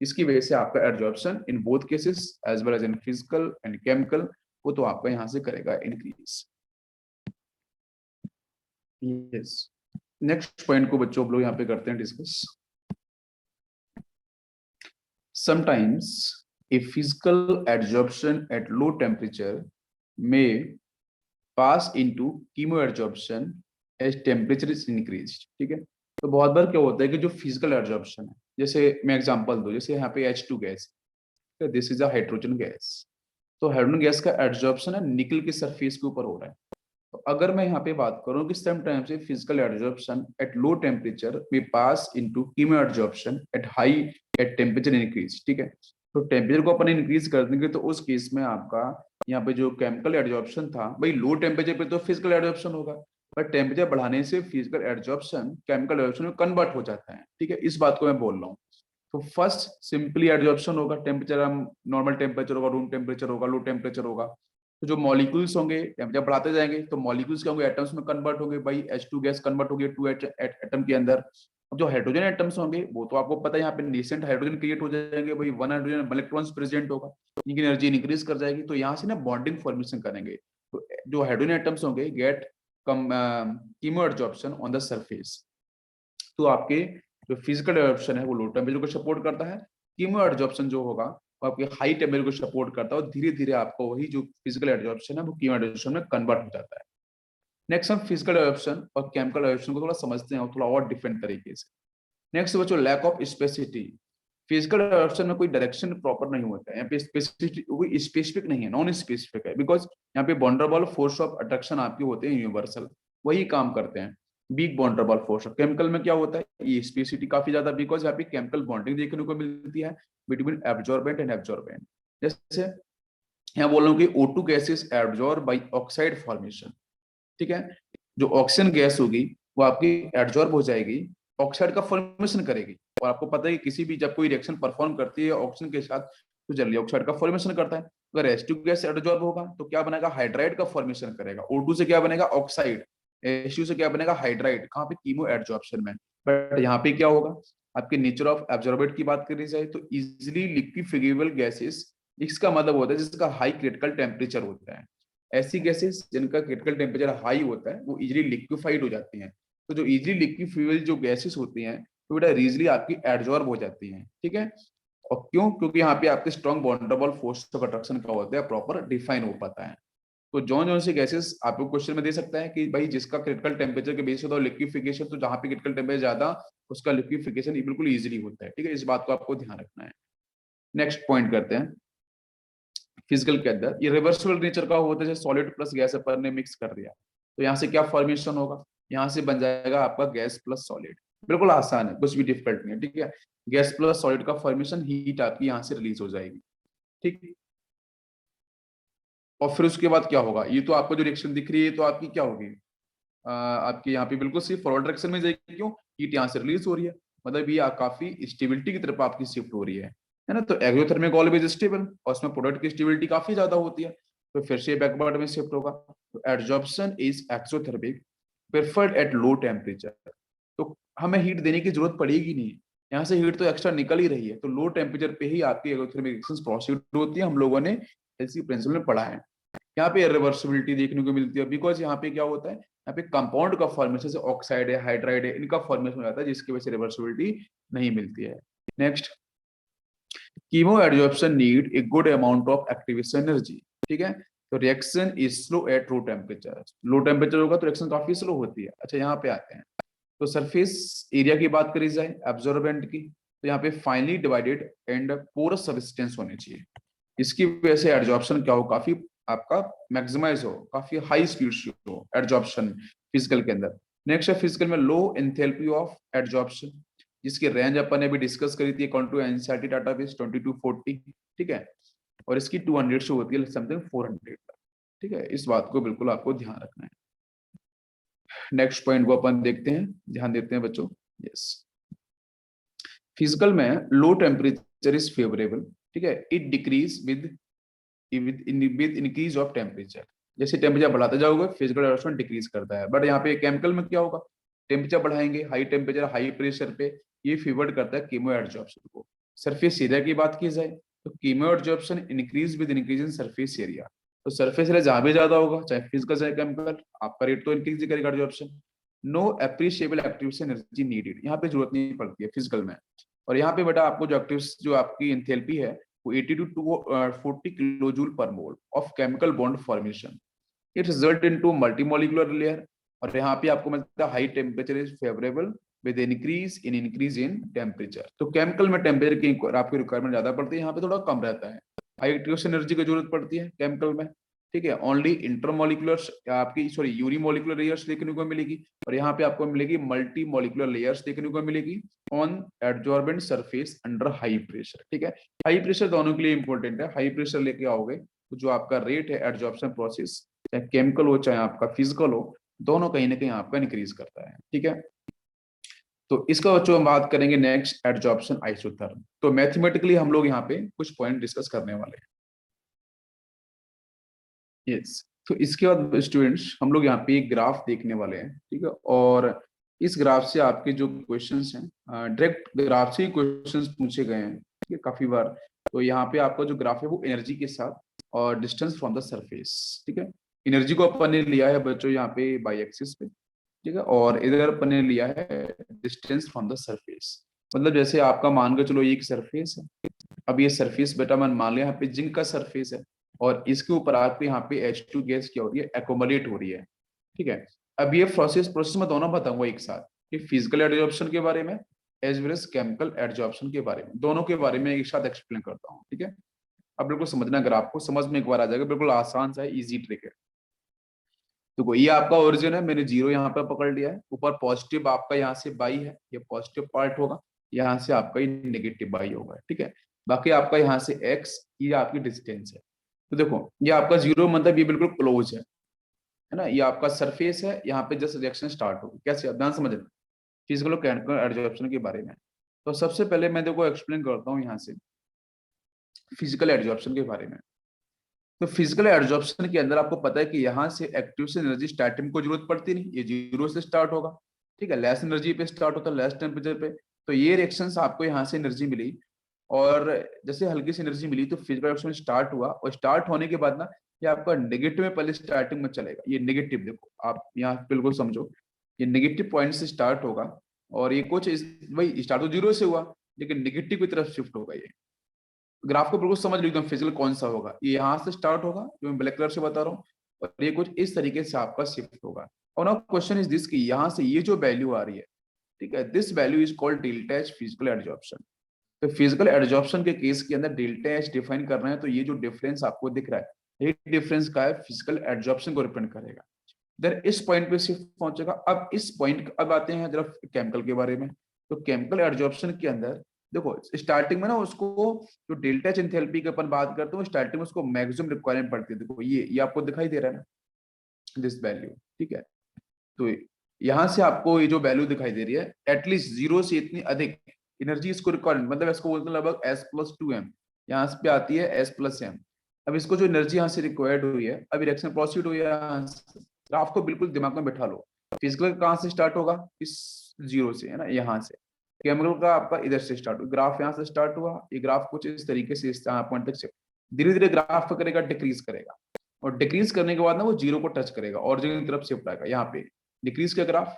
Speaker 1: इसकी वजह से आपका adsorption in both cases as well as in physical and chemical, वो तो आपका यहाँ से करेगा इंक्रीज। यस, नेक्स्ट पॉइंट को बच्चों हम लोग यहाँ पे करते हैं discuss. Sometimes a physical adsorption at low temperature may pass into chemoadsorption as temperature is increased। ठीक है, तो बहुत बार क्या होता है कि जो फिजिकल एडजॉर्प्शन है, जैसे मैं एग्जांपल दूं, जैसे यहाँ पे H2 gas, this is a hydrogen gas, तो हाइड्रोजन गैस का एडजॉर्प्शन है निकल के सरफेस के ऊपर हो रहा है। तो अगर मैं यहाँ पे बात करूँ कि समटाइम्स से physical adsorption at low temperature we pass into chemo adsorption at high at temperature increase. ठीक है, तो टेम्परेचर को अपन इंक्रीज कर देंगे तो उस केस में आपका यहाँ पे जो केमिकल एडजॉर्प्शन था, भाई लो टेम्परेचर पे तो फिजिकल एडजॉर्प्शन होगा, पर टेम्परेचर बढ़ाने से फिजिकल एडजॉर्प्शन केमिकल एडजॉर्प्शन में कन्वर्ट हो जाता है। ठीक है, इस बात को मैं बोल रहा हूँ। तो फर्स्ट सिंपली एडजॉर्प्शन होगा, टेम्परेचर हम नॉर्मल टेम्परेचर होगा, रूम टेम्परेचर होगा, लो टेम्परेचर होगा, तो जो मॉलिक्यूल्स होंगे टेम्परेचर बढ़ाते जाएंगे तो मॉलिक्यूल्स क्या होंगे, एटम्स में कन्वर्ट होंगे, भाई H2 गैस कन्वर्ट होगी 2 एटम के अंदर। अब जो हाइड्रोजन एटम्स होंगे वो तो आपको पता है यहाँ पे नेसेंट हाइड्रोजन क्रिएट हो जाएंगे, भाई 1 हाइड्रोजन इलेक्ट्रॉन्स प्रेजेंट होगा, इनकी एनर्जी इंक्रीज कर जाएगी, तो यहाँ से ना बॉन्डिंग फॉर्मेशन करेंगे, तो जो हाइड्रोजन एटम्स होंगे get come chemo adsorption on the surface. तो आपके जो फिजिकल एडजॉर्प्शन है वो लो टेम्परेचर को सपोर्ट करता है, कीमो एडजॉर्प्शन जो होगा वो आपके हाई टेम्परेचर को सपोर्ट करता है, और धीरे धीरे आपको वही जो फिजिकल एडजॉर्प्शन है वो कीमो एडजॉर्प्शन में कन्वर्ट हो जाता है। नेक्स्ट हम फिजिकल एडजॉर्प्शन और केमिकल एडजॉर्प्शन को थोड़ा समझते हैं, थोड़ा और डिफरेंट तरीके से। नेक्स्ट बच्चों, lack of spasticity. Physical adsorption में कोई डायरेक्शन प्रॉपर नहीं होता है, यहाँ पे स्पेसिफिक कोई स्पेसिफिक नहीं है, नॉन स्पेसिफिक है, बिकॉज यहाँ पे वंडरबॉल फोर्स ऑफ अट्रैक्शन आपके होते हैं यूनिवर्सल, वही काम करते हैं। Week वंडरबॉल force. केमिकल में क्या होता है, ये स्पेसिफिटी काफी ज्यादा, बिकॉज यहाँ पे केमिकल बॉन्डिंग देखने को मिलती है बिटवीन एब्जॉर्बेंट एंड एब्जॉर्बेंट। जैसे यहाँ बोल रहा हूँ कि O2 gas is absorb by oxide formation. ठीक है, जो ऑक्सीजन गैस होगी वो आपकी एब्जॉर्ब हो जाएगी, ऑक्साइड का फॉर्मेशन करेगी, और आपको पता है कि किसी भी जब कोई रिएक्शन परफॉर्म करती है ऑक्सीजन के साथ तो जल्दी ऑक्साइड का फॉर्मेशन करता है। अगर H2 गैस एब्जॉर्ब होगा तो क्या बनेगा, हाइड्राइड का फॉर्मेशन करेगा। O2 से क्या बनेगा, ऑक्साइड। H2 से क्या बनेगा, हाइड्राइड। कहाँ पे, कीमो एडजॉर्प्शन में। बट यहाँ पे क्या होगा, आपके नेचर ऑफ एब्जॉर्बेट की बात करी जाए तो इजिली लिक्विफिकेबल गैसेस, इसका मतलब होता है जिसका हाई क्रिटिकल टेम्परेचर होता है। ऐसी गैसेस जिनका क्रिटिकल टेम्परेचर हाई होता है वो इजिली लिक्विफाइड हो जाती हैं। तो जो इजिली लिक्विफाइबल जो गैसेस होती हैं तो बेटा इजिली आपकी एडजॉर्ब हो जाती हैं। ठीक है, और क्यों, क्योंकि यहाँ पे आपके स्ट्रॉन्ग बॉन्डेबल फोर्स ऑफ अट्रैक्शन क्या होता है, प्रॉपर डिफाइन हो पाता है। तो जौन जौन सी गैसेस आपको क्वेश्चन में दे सकता है कि भाई जिसका क्रिटिकल टेम्परेचर के बेस होता है लिक्विफिकेशन, तो जहाँ पे क्रिटिकल टेम्परेचर ज्यादा उसका लिक्विफिकेशन बिल्कुल इजिली होता है। ठीक है, इस बात को आपको ध्यान रखना है। नेक्स्ट पॉइंट करते हैं। फिजिकल के अंदर ये रिवर्सिबल नेचर का होता है, जैसे सॉलिड प्लस गैस अपन ने मिक्स कर दिया तो यहाँ से क्या फॉर्मेशन होगा, यहाँ से बन जाएगा आपका गैस प्लस सॉलिड। बिल्कुल आसान है, कुछ भी डिफिकल्ट नहीं है। ठीक है, गैस प्लस सॉलिड का फॉर्मेशन, हीट आपकी यहाँ से रिलीज हो जाएगी। ठीक, और फिर उसके बाद क्या होगा, ये तो आपको जो रिएक्शन दिख रही है तो आपकी क्या होगी, आपकी यहाँ पे बिल्कुल सिर्फ फॉरवर्ड डायरेक्शन में जाएगी। क्यों, हीट यहाँ से रिलीज हो रही है, मतलब ये काफी स्टेबिलिटी की तरफ आपकी शिफ्ट हो रही है ना। तो एक्सोथर्मिक ऑलवेज स्टेबल, और उसमें प्रोडक्ट की स्टेबिलिटी काफी ज्यादा होती है, तो फिर से बैकवर्ड में शिफ्ट होगा। तो adsorption is exothermic preferred eight low temperature, तो हमें हीट देने की जरूरत पड़ेगी नहीं, यहाँ से हीट तो एक्स्ट्रा निकल ही रही है, तो लो टेम्परेचर पे ही आपकी एक्सोथर्मिक रिएक्शंस प्रोसीड होती है। हम लोगों ने इसी प्रिंसिपल में पढ़ा है। यहाँ पे रिवर्सिबिलिटी देखने को मिलती है, बिकॉज यहाँ पे क्या होता है, यहाँ पे कंपाउंड का फॉर्मेशन, जैसे ऑक्साइड है, हाइड्राइड है, इनका फॉर्मेशन हो जाता है, जिसकी वजह से रिवर्सिबिलिटी नहीं मिलती है। Next, chemo adsorption need a good amount of activation energy. ठीक है, तो reaction is slow eight low temperature, low temperature होगा तो रिएक्शन काफी स्लो होती है। अच्छा, यहाँ पे आते हैं, तो सरफेस एरिया की बात करी जाए एब्जॉर्बेंट की, तो यहाँ पे finally divided and porous substance होने चाहिए, इसकी वजह से एडजॉर्प्शन क्या हो, काफी आपका मैक्सिमाइज हो, काफी हाई स्पीड से हो एडजॉर्प्शन फिजिकल के अंदर। नेक्स्ट है फिजिकल में लो एंथैल्पी ऑफ एडजॉर्प्शन, जिसकी रेंज अपन ने भी डिस्कस करी थी according to NCERT database 20 to 40। ठीक है, और इसकी 200 से होती है समथिंग 400। ठीक है, इस बात को बिल्कुल आपको ध्यान रखना है। नेक्स्ट पॉइंट को अपन देखते हैं, ध्यान देते हैं बच्चों। यस, फिजिकल में लो टेम्परेचर इज फेवरेबल, ठीक है, it decrease with increase of temperature. जैसे टेम्परेचर बढ़ाते जाओगे फिजिकल एडजस्टमेंट डिक्रीज करता है, बट यहाँ पे केमिकल में क्या होगा, टेम्परेचर बढ़ाएंगे, हाई टेम्परेचर हाई प्रेशर पे, ये फेवर्ड करता है कीमो एडजॉर्प्शन को। सरफेस एरिया की बात की जाए तो chemo adsorption increase with increase in surface area. तो सरफेस एरिया जहां भी ज्यादा होगा, चाहे फिजिकल चाहे केमिकल, आपका रेट तो इंक्रीज करेगा adsorption. No appreciable activity energy needed, यहाँ पे जरूरत नहीं पड़ती है फिजिकल में। और यहाँ पे बेटा आपको जो एक्टिव्स जो आपकी एंथैल्पी है वो 80 to 40 kilojoule per mole of chemical bond formation, it result into multimolecular layer. और यहाँ पे आपको मिलता है high temperature is favourable with increase in temperature. तो केमिकल में टेम्परेचर की आपकी रिक्वायरमेंट ज्यादा पड़ती है, यहाँ पे थोड़ा कम रहता है। हाई एक्टिवेशन एनर्जी की जरूरत पड़ती है केमिकल में, ठीक है। ओनली इंटरमोलिकुलर आपकी सॉरी यूनिमोलिकुलर लेयर्स देखने को मिलेगी, और यहाँ पे आपको मिलेगी मल्टी मोलिकुलर लेयर्स देखने को मिलेगी on adsorbent surface under high pressure, ठीक है। हाई प्रेशर दोनों के लिए इंपॉर्टेंट है। हाई प्रेशर लेके आओगे तो जो आपका रेट है एडजॉर्प्शन प्रोसेस, चाहे केमिकल हो चाहे आपका फिजिकल हो, दोनों कहीं ना कहीं आपका इंक्रीज करता है, ठीक है। तो इसका बच्चों हम बात करेंगे नेक्स्ट, एडजॉर्प्शन आइसोथर्म। तो मैथमेटिकली हम लोग यहाँ पे कुछ पॉइंट डिस्कस करने वाले हैं। यस, तो इसके बाद स्टूडेंट्स हम लोग यहाँ पे एक ग्राफ देखने वाले हैं, ठीक है। और इस ग्राफ से आपके जो क्वेश्चंस हैं, डायरेक्ट ग्राफ से ही क्वेश्चंस पूछे गए हैं, ठीक है, काफी बार। तो यहाँ पे आपका जो ग्राफ है वो एनर्जी के साथ और डिस्टेंस फ्रॉम द सरफेस, ठीक है। एनर्जी को अपन ने लिया है बच्चों यहाँ पे बाई एक्सिस पे, ठीक है, और इधर अपन ने लिया है डिस्टेंस फ्रॉम द सरफेस। मतलब जैसे आपका मान के चलो ये एक सरफेस है, अब ये सरफेस बेटा मैंने मान लिया यहाँ पे जिंक का सरफेस है, और इसके ऊपर आपके यहाँ पे H2 गैस क्या हो रही है, एकोमोलेट हो रही है, ठीक है। अब ये प्रोसेस प्रोसेस में दोनों बताऊंगा एक साथ, कि फिजिकल एडजॉर्प्शन के बारे में as well as chemical adsorption के बारे में, दोनों के बारे में एक साथ एक्सप्लेन करता हूँ, ठीक है। अब बिल्कुल समझना, अगर आपको समझ में एक बार आ जाएगा, बिल्कुल आसान सा है, इजी ट्रिक है। तो ये आपका ओरिजिन है, मैंने जीरो यहाँ पे पकड़ लिया है, ऊपर पॉजिटिव आपका यहाँ से बाई है, ये पॉजिटिव पार्ट होगा, यहाँ से आपका ये नेगेटिव बाई होगा, ठीक है। बाकी आपका यहाँ से एक्स, ये आपकी डिस्टेंस है। तो देखो ये आपका जीरो मतलब ये बिल्कुल क्लोज है ना, ये आपका सरफेस है, यहाँ पे जस्ट रिएक्शन स्टार्ट होगी। कैसे, आप ध्यान समझ, फिजिकल केमिकल एडजॉर्प्शन के बारे में। तो सबसे पहले मैं देखो एक्सप्लेन करता हूँ यहाँ से फिजिकल एडजॉर्प्शन के बारे में। तो फिजिकल एडजॉर्प्शन के अंदर आपको पता है कि यहाँ से एक्टिव से एनर्जी स्टार्टिंग को जरूरत पड़ती नहीं, ये जीरो से स्टार्ट होगा, ठीक है, लेस एनर्जी पे स्टार्ट होता है, लेस टेम्परेचर पे। तो ये रिएक्शंस आपको यहाँ से एनर्जी मिली, और जैसे हल्की सी एनर्जी मिली तो फिजिकल रिएक्शन स्टार्ट हुआ, और स्टार्ट होने के बाद ना ये आपका नेगेटिव में पहले स्टार्टिंग में चलेगा। ये नेगेटिव देखो आप यहाँ बिल्कुल समझो, ये नेगेटिव पॉइंट से स्टार्ट होगा, और ये कुछ वही स्टार्ट तो जीरो से हुआ लेकिन नेगेटिव की तरफ शिफ्ट होगा। ये ग्राफ को बिल्कुल समझ लो एकदम, फिजिकल कौन सा होगा, ये यहाँ से स्टार्ट होगा जो मैं ब्लैक कलर से बता रहा हूँ, और ये कुछ इस तरीके से आपका शिफ्ट होगा। और नाउ क्वेश्चन इज दिस कि यहाँ से ये जो वैल्यू आ रही है, ठीक है, this value is called delta H physical adsorption. तो फिजिकल एडजॉर्प्शन के केस के अंदर डेल्टा एच डिफाइन कर रहे हैं, तो ये जो डिफरेंस आपको दिख रहा है, ये डिफरेंस का है, फिजिकल एडजॉर्प्शन को रिप्रेजेंट करेगा। देन इस पॉइंट पे शिफ्ट पहुंचेगा। अब इस पॉइंट, अब आते हैं जरा केमिकल के बारे में। तो केमिकल एडजॉर्प्शन के अंदर देखो स्टार्टिंग में ना उसको, जो डेल्टा एच एंथैल्पी की अपन बात करते हैं, स्टार्टिंग में उसको मैक्सिमम रिक्वायरमेंट पड़ती है। देखो ये आपको दिखाई दे रहा है ना, दिस वैल्यू, ठीक है। तो यहाँ से आपको ये जो वैल्यू दिखाई दे रही है, एटलीस्ट जीरो से इतनी अधिक एनर्जी इसको रिक्वायरमेंट, मतलब इसको बोलते हैं लगभग S+2m, यहाँ पे आती है S+m। अब इसको जो एनर्जी यहाँ से रिक्वायर्ड हुई है, अब रिएक्शन प्रोसीड हुई है यहाँ से। ग्राफ को बिल्कुल दिमाग में बैठा लो, फिजिकल कहाँ से स्टार्ट होगा, इस जीरो से, है ना, यहाँ से। केमिकल का आपका इधर से स्टार्ट हुआ, ग्राफ यहाँ से स्टार्ट हुआ, ये ग्राफ कुछ इस तरीके से इस पॉइंट तक धीरे धीरे ग्राफ करेगा, डिक्रीज करेगा, और डिक्रीज करने के बाद ना वो जीरो को टच करेगा और जीरो की तरफ शिफ्ट आएगा, यहाँ पे डिक्रीज का ग्राफ।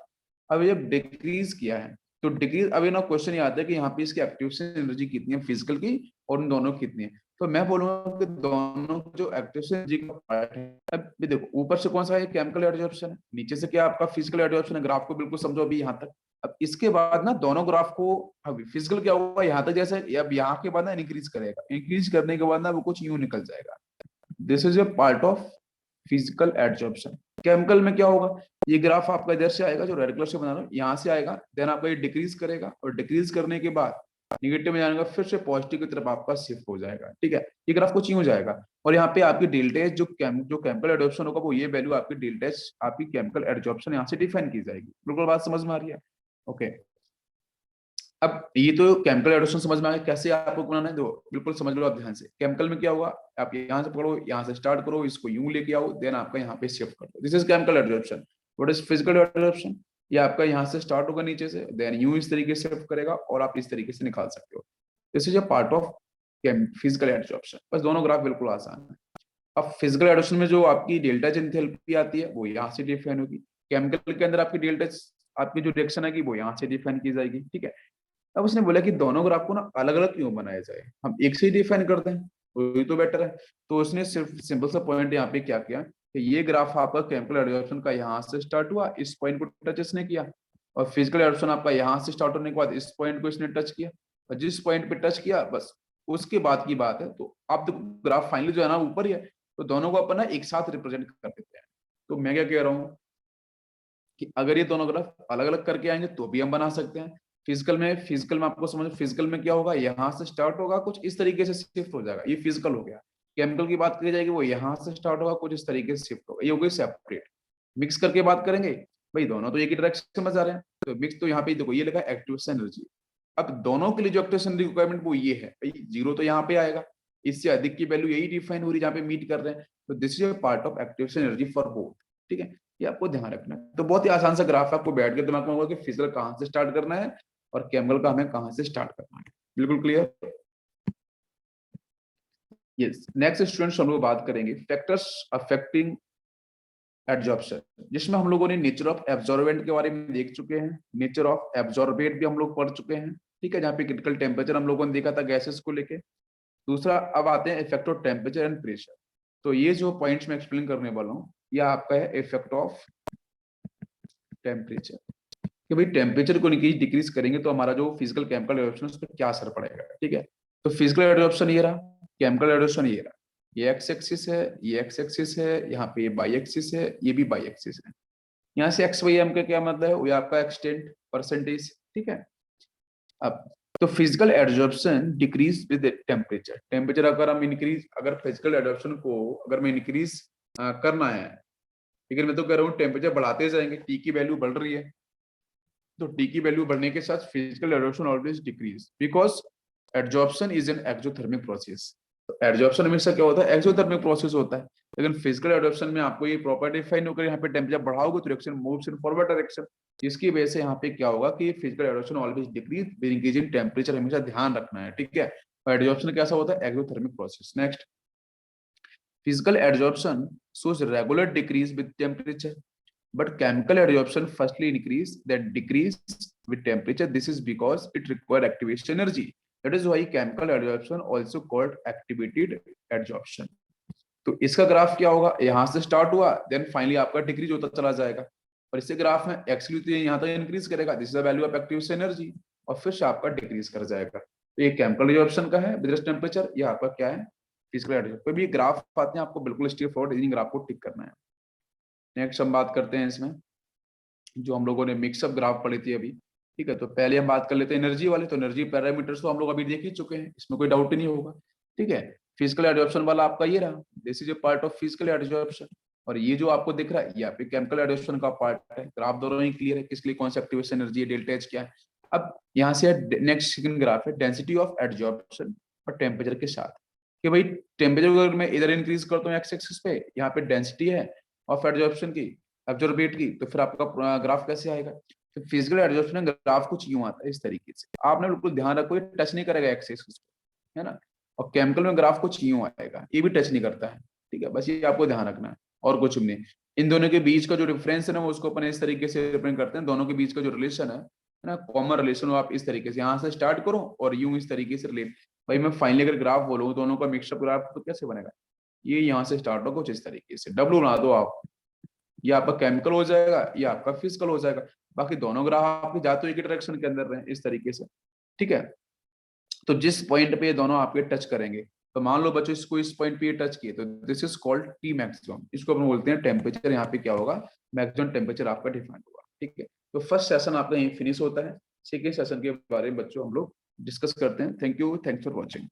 Speaker 1: अब जब डिक्रीज किया है तो डिक्रीज, अब ना क्वेश्चन ये आता है कि यहाँ पे इसकी एक्टिवेशन एनर्जी कितनी है फिजिकल की, और उन दोनों की कितनी है। तो मैं बोलूंगा कि दोनों जो एक्टिवेशन एनर्जी का पार्ट है, अब ये देखो ऊपर से कौन सा है, केमिकल एडजॉर्प्शन है, नीचे से क्या आपका फिजिकल एडजॉर्प्शन है। ग्राफ को बिल्कुल समझो अभी यहाँ तक। अब इसके बाद ना दोनों ग्राफ को, अभी फिजिकल क्या होगा यहाँ तक जैसे, अब यहाँ के बाद ना इंक्रीज करेगा, इंक्रीज करने के बाद ना वो कुछ यूं निकल जाएगा। This is a part of physical adsorption. Chemical में क्या होगा, ये ग्राफ आपका इधर से आएगा, जो रेड कलर से बना रहा हूं यहाँ से आएगा, देन आपका ये डिक्रीज करेगा, और डिक्रीज करने के बाद नेगेटिव में जाएगा फिर से पॉजिटिव की तरफ आपका शिफ्ट हो जाएगा। ठीक है, ये ग्राफ कुछ यूं हो जाएगा और यहाँ पे आपकी डेल्टा एच जो केमिकल एडॉप्शन होगा वो ये वैल्यू आपकी डेल्टा एच आपकी केमिकल एडजॉर्प्शन यहाँ से डिफाइन की जाएगी। बिल्कुल बात समझ में आ रही है? ओके, अब ये तो केमिकल एडॉप्शन समझ में आ गया, कैसे आपको बनाना है, दो बिल्कुल समझ लो आप ध्यान से। केमिकल में क्या होगा, आप यहाँ से पकड़ो, यहाँ से स्टार्ट करो, इसको यूं लेके आओ, देन आपका यहाँ पे शिफ्ट कर दो। This is chemical adsorption. What is physical adsorption? ये आपका यहाँ से स्टार्ट होगा नीचे से, देन यूं इस तरीके से शिफ्ट करेगा और आप इस तरीके से निकाल सकते हो। This is a part of physical adsorption. बस दोनों ग्राफ बिल्कुल आसान है। अब फिजिकल एडजॉर्प्शन में जो आपकी डेल्टा एंथैल्पी आती है वो यहाँ से डिफाइन होगी। केमिकल के अंदर आपकी डेल्टा आपकी जो रिएक्शन आएगी वो यहाँ से डिफाइन की जाएगी। ठीक है, अब उसने बोला कि दोनों ग्राफ को ना अलग अलग क्यों बनाया जाए, हम एक से ही डिफाइन करते हैं, वही तो बेटर है। तो उसने सिर्फ सिंपल सा पॉइंट यहाँ पे क्या किया कि ये ग्राफ आपका केमिकल एडजॉर्प्शन का यहाँ से स्टार्ट हुआ, इस पॉइंट को टच इसने किया, और फिजिकल एडजॉर्प्शन आपका यहाँ से स्टार्ट होने के बाद इस पॉइंट को इसने टच किया, और जिस पॉइंट पे टच किया बस उसके बाद की बात है। तो अब तो ग्राफ फाइनली जो है ना ऊपर ही है, तो दोनों को अपन ना एक साथ रिप्रेजेंट कर देते हैं। तो मैं क्या कह रहा हूँ कि अगर ये दोनों ग्राफ अलग अलग करके आएंगे तो भी हम बना सकते हैं। फिजिकल में आपको समझ, फिजिकल में क्या होगा, यहाँ से स्टार्ट होगा कुछ इस तरीके से शिफ्ट हो जाएगा, ये फिजिकल हो गया। केमिकल की बात करी जाएगी वो यहाँ से स्टार्ट होगा कुछ इस तरीके से शिफ्ट होगा, ये हो गई सेपरेट। मिक्स करके बात करेंगे, भाई दोनों तो एक ही डायरेक्शन में जा रहे हैं, तो मिक्स तो यहाँ पे देखो ये लगा एक्टिवेशन एनर्जी। अब दोनों के लिए जो एक्टिवेशन रिक्वायरमेंट वो ये है, भाई जीरो तो यहाँ पे आएगा, इससे अधिक की वैल्यू यही डिफाइन हो रही है जहाँ पे मीट कर रहे हैं। तो this is part of activation energy for both. ठीक है, ये आपको ध्यान रखना है। तो बहुत ही आसान सा ग्राफ है, आपको बैठ के दिमाग में होगा कि फिजिकल कहाँ से स्टार्ट करना है और केमिकल का हमें कहाँ से स्टार्ट करना है। बिल्कुल क्लियर? यस, नेक्स्ट स्टूडेंट्स हम लोग बात करेंगे फैक्टर्स अफेक्टिंग एब्जॉर्प्शन, जिसमें हम लोगों ने नेचर ऑफ एब्जॉर्बेंट के बारे में देख चुके हैं, नेचर ऑफ एब्जॉर्बेट भी हम लोग पढ़ चुके हैं। ठीक है, जहाँ पे क्रिटिकल टेम्परेचर हम लोगों ने देखा था गैसेस को लेके। दूसरा अब आते हैं effect of temperature and pressure. तो ये जो पॉइंट्स मैं एक्सप्लेन करने वाला हूँ ये आपका है इफेक्ट ऑफ टेम्परेचर, कि भाई टेम्परेचर को डिक्रीज करेंगे तो हमारा जो फिजिकल केमिकल रिएक्शन उस पर क्या असर पड़ेगा। ठीक है, तो फिजिकल एडॉप्शन ये रहा, केमिकल एडॉप्शन ये रहा, ये एक्स एक्सिस है, ये एक्स एक्सिस है, यहाँ पे ये बाई एक्सिस है, ये भी बाई एक्सिस है। यहाँ से एक्स वाई एम का क्या मतलब है, वो आपका एक्सटेंट परसेंटेज। ठीक है, अब तो physical adsorption decrease with temperature. Temperature अगर हम इंक्रीज, अगर फिजिकल एडजॉर्प्शन को अगर मैं इंक्रीज करना है, लेकिन मैं तो कह रहा हूँ टेम्परेचर बढ़ाते जाएंगे, टी की वैल्यू बढ़ रही है, तो टी की वैल्यू बढ़ने के साथ physical adsorption always decrease, because adsorption is an exothermic process. तो एडजॉर्प्शन हमेशा क्या होता है, एक्सोथर्मिक प्रोसेस होता है। लेकिन फिजिकल एडॉप्शन में आपको ये प्रॉपर्टी डिफाइन होकर यहाँ पे टेम्परेचर बढ़ाओगे तो reaction moves in forward direction. इसकी वजह से यहाँ पे क्या होगा कि physical adoption always decrease with increasing temperature, हमेशा ध्यान रखना है। ठीक है, और एडजॉर्प्शन कैसा होता है, exothermic process. Next, physical adsorption shows regular decrease with temperature, but chemical adsorption firstly increase then decrease with temperature. This is because it requires activation energy. That is why chemical adsorption also called activated adsorption. तो इसका graph क्या होगा, यहाँ से start हुआ then finally आपका decrease होता चला जाएगा, और इससे ग्राफ में एक्चुअली यहाँ तक इंक्रीज करेगा, this is the value of activation energy, और फिर से आपका डिक्रीज कर जाएगा। तो ये केमिकल एडजॉर्प्शन का है विद टेम्परेचर, ये आपका क्या है, फिजिकल एडजॉर्प्शन। कोई भी ग्राफ आते हैं आपको बिल्कुल स्ट्रेट फॉरवर्ड इन ग्राफ को टिक करना है। नेक्स्ट हम बात करते हैं इसमें जो हम लोगों ने मिक्सअप ग्राफ पढ़ी थी अभी। ठीक है, तो पहले हम बात कर लेते हैं एनर्जी वाले। तो एनर्जी पैरामीटर्स तो हम लोग अभी देख ही चुके हैं, इसमें कोई डाउट ही नहीं होगा। ठीक है, फिजिकल एडजॉर्प्शन वाला आपका ये रहा, this is a part of physical adsorption, और ये जो आपको दिख रहा है ये आपके केमिकल एडजॉर्प्शन का पार्ट है। ग्राफ दोनों ही क्लियर है, किसके लिए कौन सा एक्टिवेशन एनर्जी है, डेल्टा एच क्या है। अब यहाँ से नेक्स्ट सेकंड ग्राफ है डेंसिटी ऑफ एडजॉर्प्शन और टेम्परेचर के साथ, कि भाई टेम्परेचर अगर मैं इधर इंक्रीज करता हूँ एक्स एक्सिस पे, यहाँ पे डेंसिटी है ऑफ एडजॉर्प्शन की, एब्जॉर्बेट की, तो फिर आपका ग्राफ कैसे आएगा। तो फिजिकल एडजॉर्प्शन ग्राफ कुछ यूं आता है इस तरीके से, आपने बिल्कुल ध्यान रखो ये टच नहीं करेगा एक्स एक्सिस को, है ना। और केमिकल में ग्राफ कुछ यूं आएगा, ये भी टच नहीं करता है। ठीक है, बस ये आपको ध्यान रखना है और कुछ नहीं। इन दोनों के बीच का जो डिफरेंस है ना, उसको अपन इस तरीके से रिप्रेजेंट करते हैं, दोनों के बीच का जो रिलेशन है ना, कॉमन रिलेशन हो, आप इस तरीके से यहाँ से स्टार्ट करो और यूं इस तरीके से रिलेट। भाई मैं फाइनली अगर ग्राफ बोलूँ दोनों का मिक्सअप ग्राफ तो कैसे बनेगा, ये यहाँ से स्टार्ट हो कुछ इस तरीके से, डब्लू बना दो आप, ये आपका केमिकल हो जाएगा, ये आपका फिजिकल हो जाएगा। बाकी दोनों ग्राफ आपके जाते एक डायरेक्शन के अंदर रहे इस तरीके से। ठीक है, तो जिस पॉइंट पे ये दोनों आपके टच करेंगे, तो मान लो बच्चों इसको इस पॉइंट पे टच किए, तो this is called T maximum, इसको अपन बोलते हैं टेम्परेचर। यहाँ पे क्या होगा, मैक्सिमम टेम्परेचर आपका डिफाइन होगा। ठीक है, तो फर्स्ट सेशन आपका यही फिनिश होता है। सेकेंड सेशन के बारे में बच्चों हम लोग डिस्कस करते हैं। Thank you, thanks for watching.